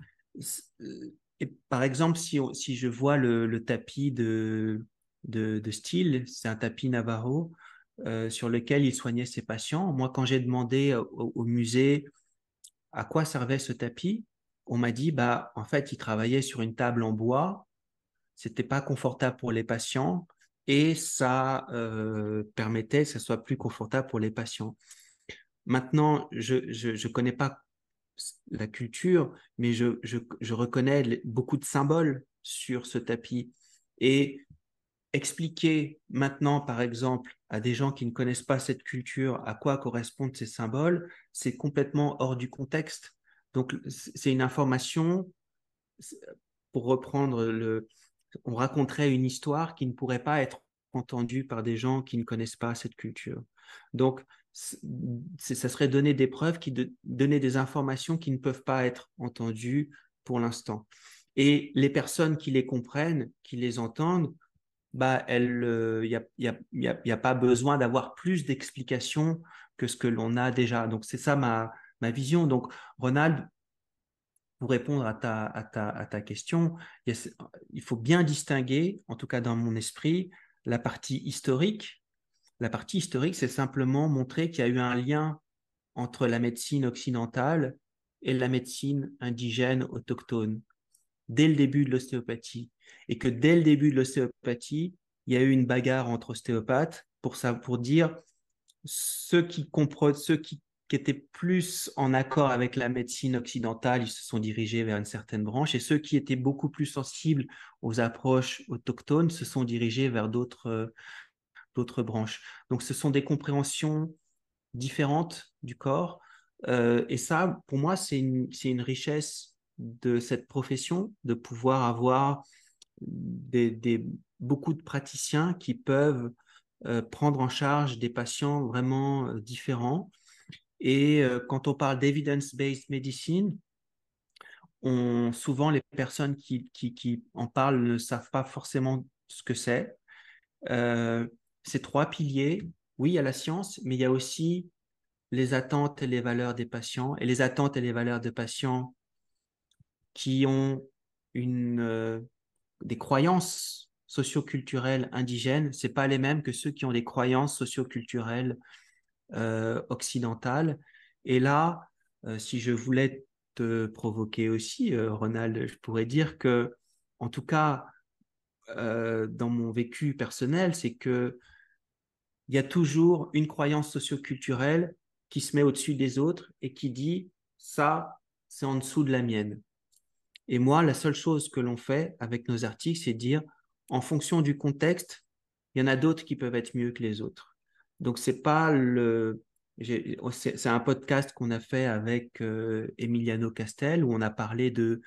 et par exemple, si je vois le tapis de style, c'est un tapis Navarro sur lequel il soignait ses patients. Moi, quand j'ai demandé au musée à quoi servait ce tapis, on m'a dit, bah, en fait, il travaillait sur une table en bois, c'était pas confortable pour les patients et ça permettait que ce soit plus confortable pour les patients. Maintenant, je connais pas la culture, mais je reconnais beaucoup de symboles sur ce tapis. Et expliquer maintenant, par exemple, à des gens qui ne connaissent pas cette culture à quoi correspondent ces symboles, c'est complètement hors du contexte. Donc, c'est une information, pour reprendre on raconterait une histoire qui ne pourrait pas être entendue par des gens qui ne connaissent pas cette culture. Donc, ça serait donner des preuves, donner des informations qui ne peuvent pas être entendues pour l'instant. Et les personnes qui les comprennent, qui les entendent, bah, y a pas besoin d'avoir plus d'explications que ce que l'on a déjà. Donc, c'est ça ma vision. Donc, Ronald, pour répondre à ta question, il faut bien distinguer, en tout cas dans mon esprit, la partie historique. La partie historique, c'est simplement montrer qu'il y a eu un lien entre la médecine occidentale et la médecine indigène autochtone dès le début de l'ostéopathie. Et que dès le début de l'ostéopathie, il y a eu une bagarre entre ostéopathes pour dire ceux qui étaient plus en accord avec la médecine occidentale, ils se sont dirigés vers une certaine branche, et ceux qui étaient beaucoup plus sensibles aux approches autochtones se sont dirigés vers d'autres branches. Donc, ce sont des compréhensions différentes du corps. Et ça, pour moi, c'est une richesse de cette profession, de pouvoir avoir des, beaucoup de praticiens qui peuvent prendre en charge des patients vraiment différents. Et quand on parle d'evidence-based medicine, souvent les personnes qui en parlent ne savent pas forcément ce que c'est. Euh, Ces trois piliers, oui, il y a la science, mais il y a aussi les attentes et les valeurs des patients, et les attentes et les valeurs des patients qui ont des croyances socioculturelles indigènes, c'est pas les mêmes que ceux qui ont des croyances socioculturelles occidentales. Et là, si je voulais te provoquer aussi, Ronald, je pourrais dire que, en tout cas, dans mon vécu personnel, c'est que il y a toujours une croyance socioculturelle qui se met au-dessus des autres et qui dit ça, c'est en dessous de la mienne. Et moi, la seule chose que l'on fait avec nos articles, c'est dire en fonction du contexte, il y en a d'autres qui peuvent être mieux que les autres. Donc, c'est pas c'est un podcast qu'on a fait avec Emiliano Castel où on a parlé de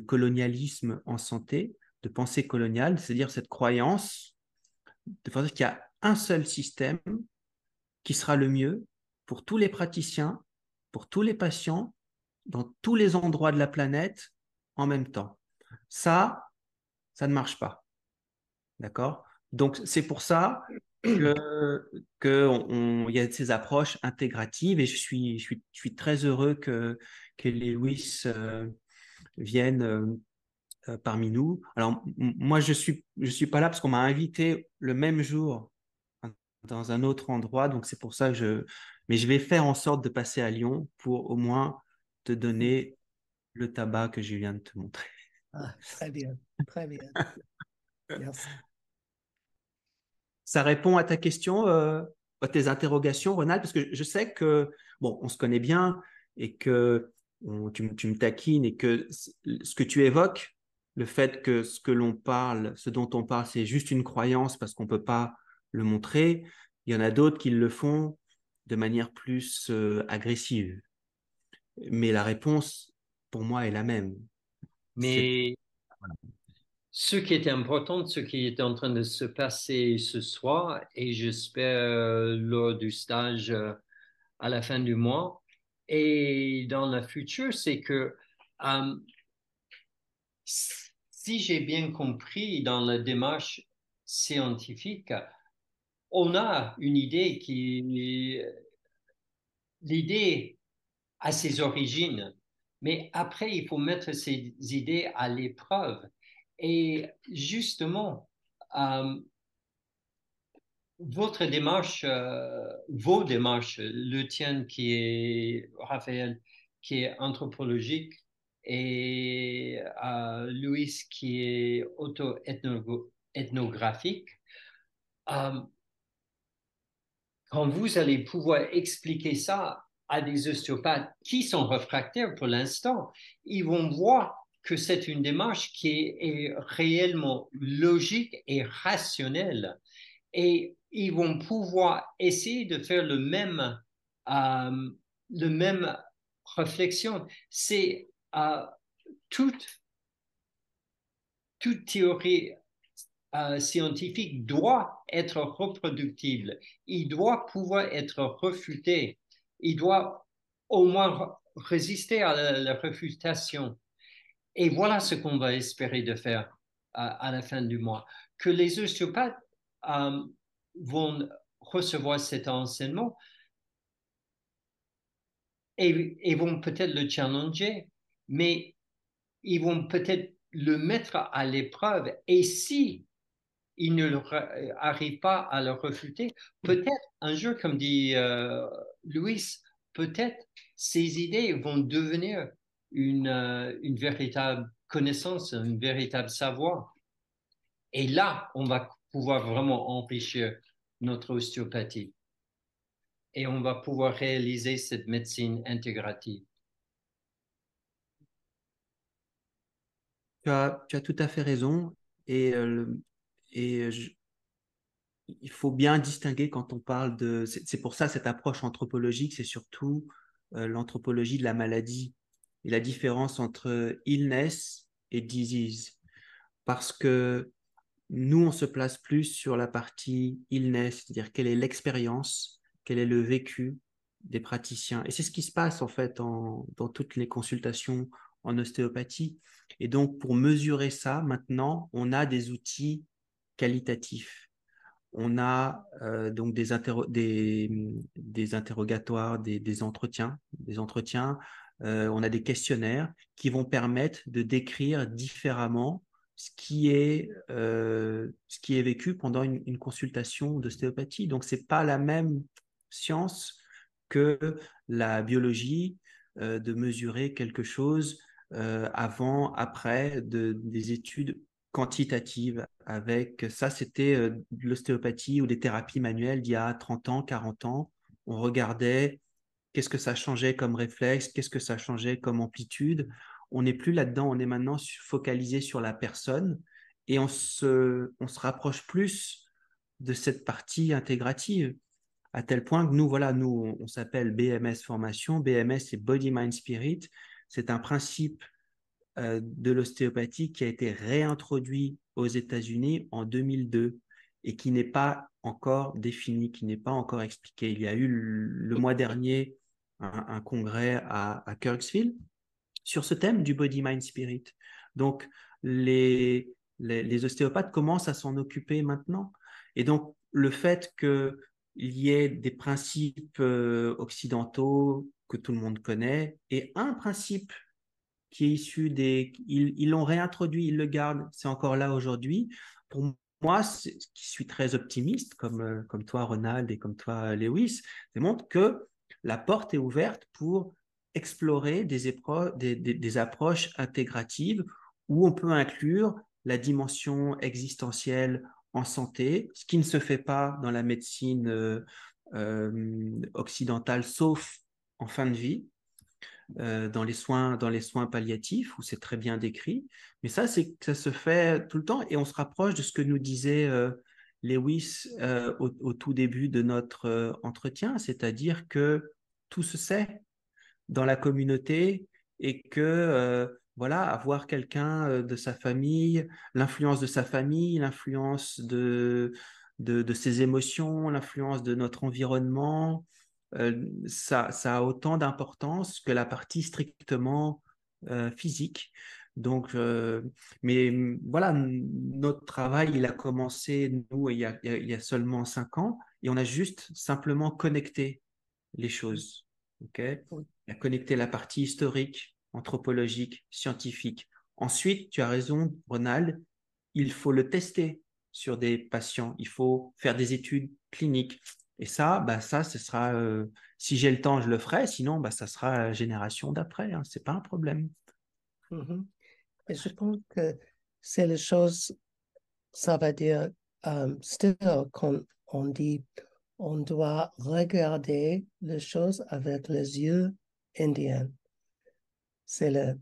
colonialisme en santé, de pensée coloniale, c'est-à-dire cette croyance de faire qu'il y a un seul système qui sera le mieux pour tous les praticiens, pour tous les patients, dans tous les endroits de la planète en même temps. Ça ne marche pas. D'accord? Donc, c'est pour ça il y a ces approches intégratives et je suis très heureux que Lewis vienne parmi nous. Alors, moi, je suis pas là parce qu'on m'a invité le même jour dans un autre endroit. Donc, c'est pour ça que Mais je vais faire en sorte de passer à Lyon pour au moins te donner le tabac que je viens de te montrer. Ah, très bien, très bien. Merci. Ça répond à ta question, à tes interrogations, Ronald, parce que je sais que, bon, on se connaît bien et que tu me taquines et que ce que tu évoques, le fait que ce que l'on parle, ce dont on parle, c'est juste une croyance parce qu'on ne peut pas le montrer. Il y en a d'autres qui le font de manière plus agressive. Mais la réponse, pour moi, est la même. C'est Mais ce qui était important, ce qui est en train de se passer ce soir, et j'espère lors du stage à la fin du mois et dans le futur, c'est que euh, si j'ai bien compris dans la démarche scientifique, on a une idée l'idée a ses origines, mais après, il faut mettre ces idées à l'épreuve. Et justement, euh, votre démarche, vos démarches, le tien qui est, Raphaël, qui est anthropologique, et Louis qui est auto-ethnographique, euh, quand vous allez pouvoir expliquer ça à des ostéopathes qui sont réfractaires pour l'instant, ils vont voir que c'est une démarche qui est réellement logique et rationnelle. Et ils vont pouvoir essayer de faire le même réflexion. C'est toute, toute théorie scientifique doit être reproductible. Il doit pouvoir être refuté. Il doit au moins résister à la réfutation. Et voilà ce qu'on va espérer de faire à la fin du mois. Que les ostéopathes euh, vont recevoir cet enseignement et vont peut-être le challenger, mais ils vont peut-être le mettre à l'épreuve. Et si il ne arrive pas à le refuter, peut-être un jour, comme dit Louis, peut-être ces idées vont devenir une véritable connaissance, un véritable savoir. Et là, on va pouvoir vraiment enrichir notre ostéopathie et on va pouvoir réaliser cette médecine intégrative. tu as tout à fait raison. Et, et il faut bien distinguer quand on parle de... C'est pour ça cette approche anthropologique, c'est surtout l'anthropologie de la maladie et la différence entre illness et disease. Parce que nous, on se place plus sur la partie illness, c'est-à-dire quelle est l'expérience, quel est le vécu des praticiens. Et c'est ce qui se passe en fait dans toutes les consultations en ostéopathie. Et donc, pour mesurer ça, maintenant, on a des outils qualitatifs. On a donc des interrogatoires, des entretiens, on a des questionnaires qui vont permettre de décrire différemment ce qui est vécu pendant une consultation d'ostéopathie. Donc, ce n'est pas la même science que la biologie, de mesurer quelque chose avant, après, des études quantitative avec ça, c'était de l'ostéopathie ou des thérapies manuelles d'il y a 30 ans, 40 ans. On regardait qu'est-ce que ça changeait comme réflexe, qu'est-ce que ça changeait comme amplitude. On n'est plus là-dedans, on est maintenant focalisé sur la personne et on se rapproche plus de cette partie intégrative à tel point que nous, voilà, nous, on s'appelle BMS Formation. BMS, c'est Body, Mind, Spirit. C'est un principe de l'ostéopathie qui a été réintroduit aux États-Unis en 2002 et qui n'est pas encore défini, qui n'est pas encore expliqué. Il y a eu le mois dernier un congrès à Kirksville sur ce thème du body, mind, spirit. Donc, les ostéopathes commencent à s'en occuper maintenant. Et donc, le fait qu'il y ait des principes occidentaux que tout le monde connaît et un principe qui est issu des... Ils l'ont réintroduit, ils le gardent, c'est encore là aujourd'hui. Pour moi, qui suis très optimiste, comme toi, Ronald, et comme toi, Lewis, ça montre que la porte est ouverte pour explorer des approches intégratives où on peut inclure la dimension existentielle en santé, ce qui ne se fait pas dans la médecine occidentale, sauf en fin de vie, dans les soins palliatifs, où c'est très bien décrit. Mais ça se fait tout le temps et on se rapproche de ce que nous disait Lewis au tout début de notre entretien, c'est-à-dire que tout se sait dans la communauté et que voilà, avoir quelqu'un de sa famille, l'influence de sa famille, l'influence de ses émotions, l'influence de notre environnement, ça a autant d'importance que la partie strictement physique. Donc, mais voilà, notre travail, il a commencé, nous, il y a seulement 5 ans, et on a juste simplement connecté les choses. OK? Oui. À connecter la partie historique, anthropologique, scientifique. Ensuite, tu as raison, Ronald, il faut le tester sur des patients. Il faut faire des études cliniques. Et ça, bah ça, ce sera, si j'ai le temps, je le ferai. Sinon, bah, ça sera la génération d'après. Hein. C'est pas un problème. Mhm. Et je pense que c'est la chose, ça veut dire, still, quand on dit, on doit regarder les choses avec les yeux indiens. C'est le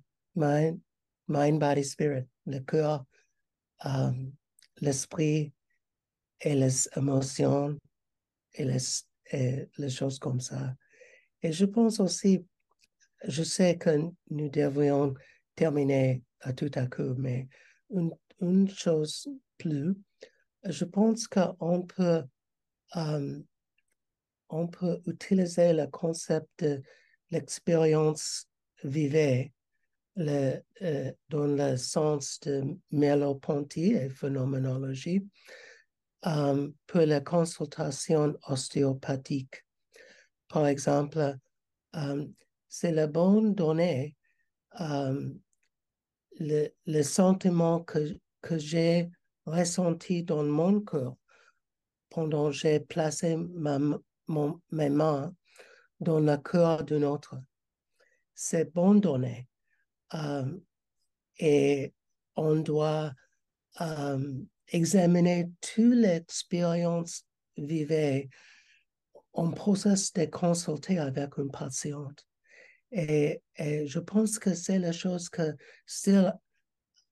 body, spirit, le cœur, l'esprit et les émotions et les choses comme ça. Et je pense aussi, je sais que nous devrions terminer tout à coup, mais une chose plus, je pense euh, on peut utiliser le concept de l'expérience vivée dans le sens de Merleau-Ponty et phénoménologie pour la consultation ostéopathique. Par exemple, c'est la bonne donnée, le sentiment que j'ai ressenti dans mon cœur pendant que j'ai placé mes mains dans le cœur d'un autre. C'est bonne donnée. Et on doit examiner toute l'expérience vivée en process de consulter avec une patiente. Et je pense que c'est la chose que Still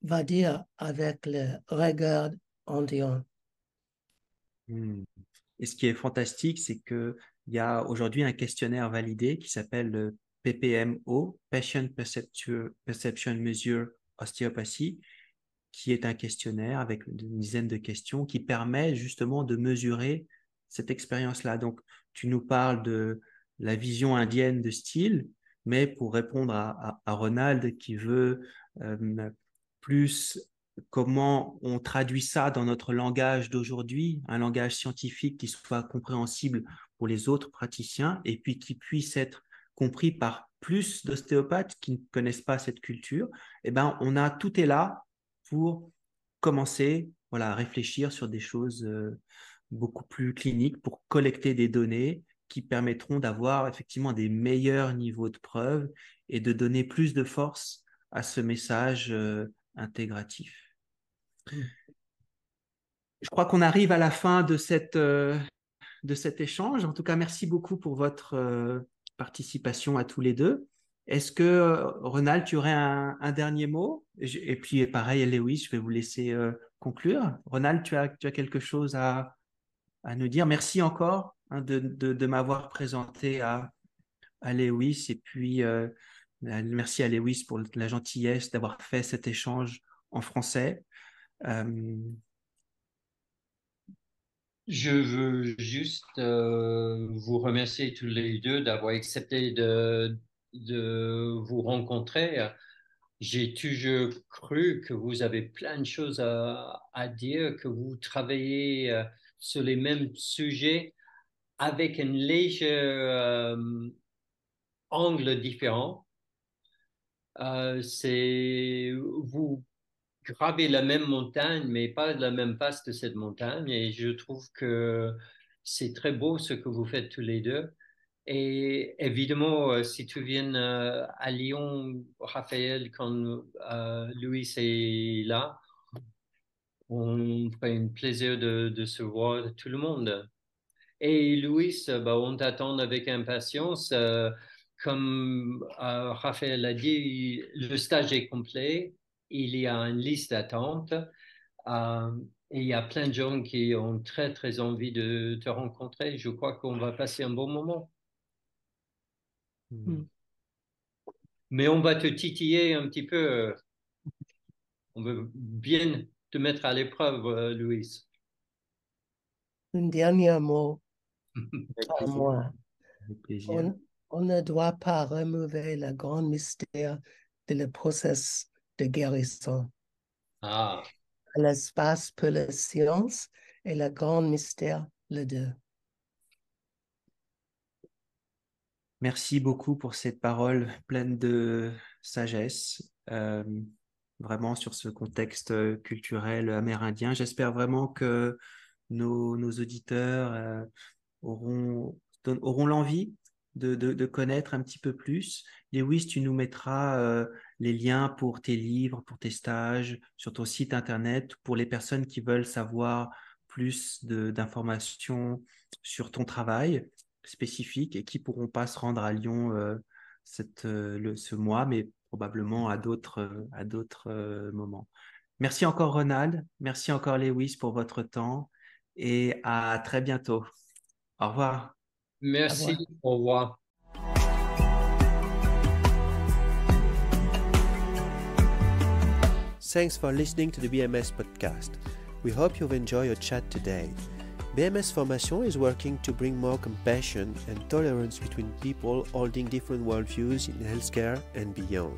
va dire avec le regard indien. Hmm. Et ce qui est fantastique, c'est qu'il y a aujourd'hui un questionnaire validé qui s'appelle le PPMO, Perception Measure Osteopathy, qui est un questionnaire avec une dizaine de questions qui permet justement de mesurer cette expérience-là. Donc, tu nous parles de la vision indienne de style, mais pour répondre à Ronald qui veut plus comment on traduit ça dans notre langage d'aujourd'hui, un langage scientifique qui soit compréhensible pour les autres praticiens et puis qui puisse être compris par plus d'ostéopathes qui ne connaissent pas cette culture, eh ben, tout est là pour commencer voilà, à réfléchir sur des choses beaucoup plus cliniques, pour collecter des données qui permettront d'avoir effectivement des meilleurs niveaux de preuve et de donner plus de force à ce message intégratif. Mm. Je crois qu'on arrive à la fin de cet échange. En tout cas, merci beaucoup pour votre participation à tous les deux. Est-ce que, Ronald, tu aurais un dernier mot? Et puis, pareil, Lewis, je vais vous laisser conclure. Ronald, tu as quelque chose à nous dire? Merci encore hein, de m'avoir présenté à Lewis. Et puis, merci à Lewis pour la gentillesse d'avoir fait cet échange en français. Euh, Je veux juste vous remercier tous les deux d'avoir accepté de vous rencontrer. J'ai toujours cru que vous avez plein de choses à dire, que vous travaillez sur les mêmes sujets avec un léger angle différent. Vous gravez la même montagne, mais pas la même face de cette montagne. Et je trouve que c'est très beau ce que vous faites tous les deux. Et évidemment, si tu viens à Lyon, Raphaël, quand Louis est là, on ferait un plaisir de se voir tout le monde. Et Louis, bah, on t'attend avec impatience. Comme Raphaël a dit, le stage est complet. Il y a une liste d'attente. Et il y a plein de gens qui ont très, très envie de te rencontrer. Je crois qu'on va passer un bon moment. Mm. Mais on va te titiller un petit peu. On veut bien te mettre à l'épreuve, Louis. Un dernier mot Avec à plaisir. moi. Avec plaisir. On ne doit pas remuer le grand mystère de le processus de guérison. Ah, L'espace pour la science et le grand mystère, les deux. Merci beaucoup pour cette parole pleine de sagesse, vraiment sur ce contexte culturel amérindien. J'espère vraiment que nos auditeurs auront l'envie de connaître un petit peu plus. Lewis, tu nous mettras les liens pour tes livres, pour tes stages, sur ton site internet, pour les personnes qui veulent savoir plus d'informations sur ton travail spécifique et qui pourront pas se rendre à Lyon ce mois, mais probablement à d'autres moments. Merci encore Ronald, merci encore Lewis pour votre temps et à très bientôt. Au revoir. Au revoir. merci. Au revoir. Thanks for listening to the BMS podcast. We hope you've enjoyed your chat today. BMS Formation is working to bring more compassion and tolerance between people holding different worldviews in healthcare and beyond.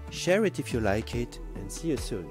Share it if you like it, and see you soon.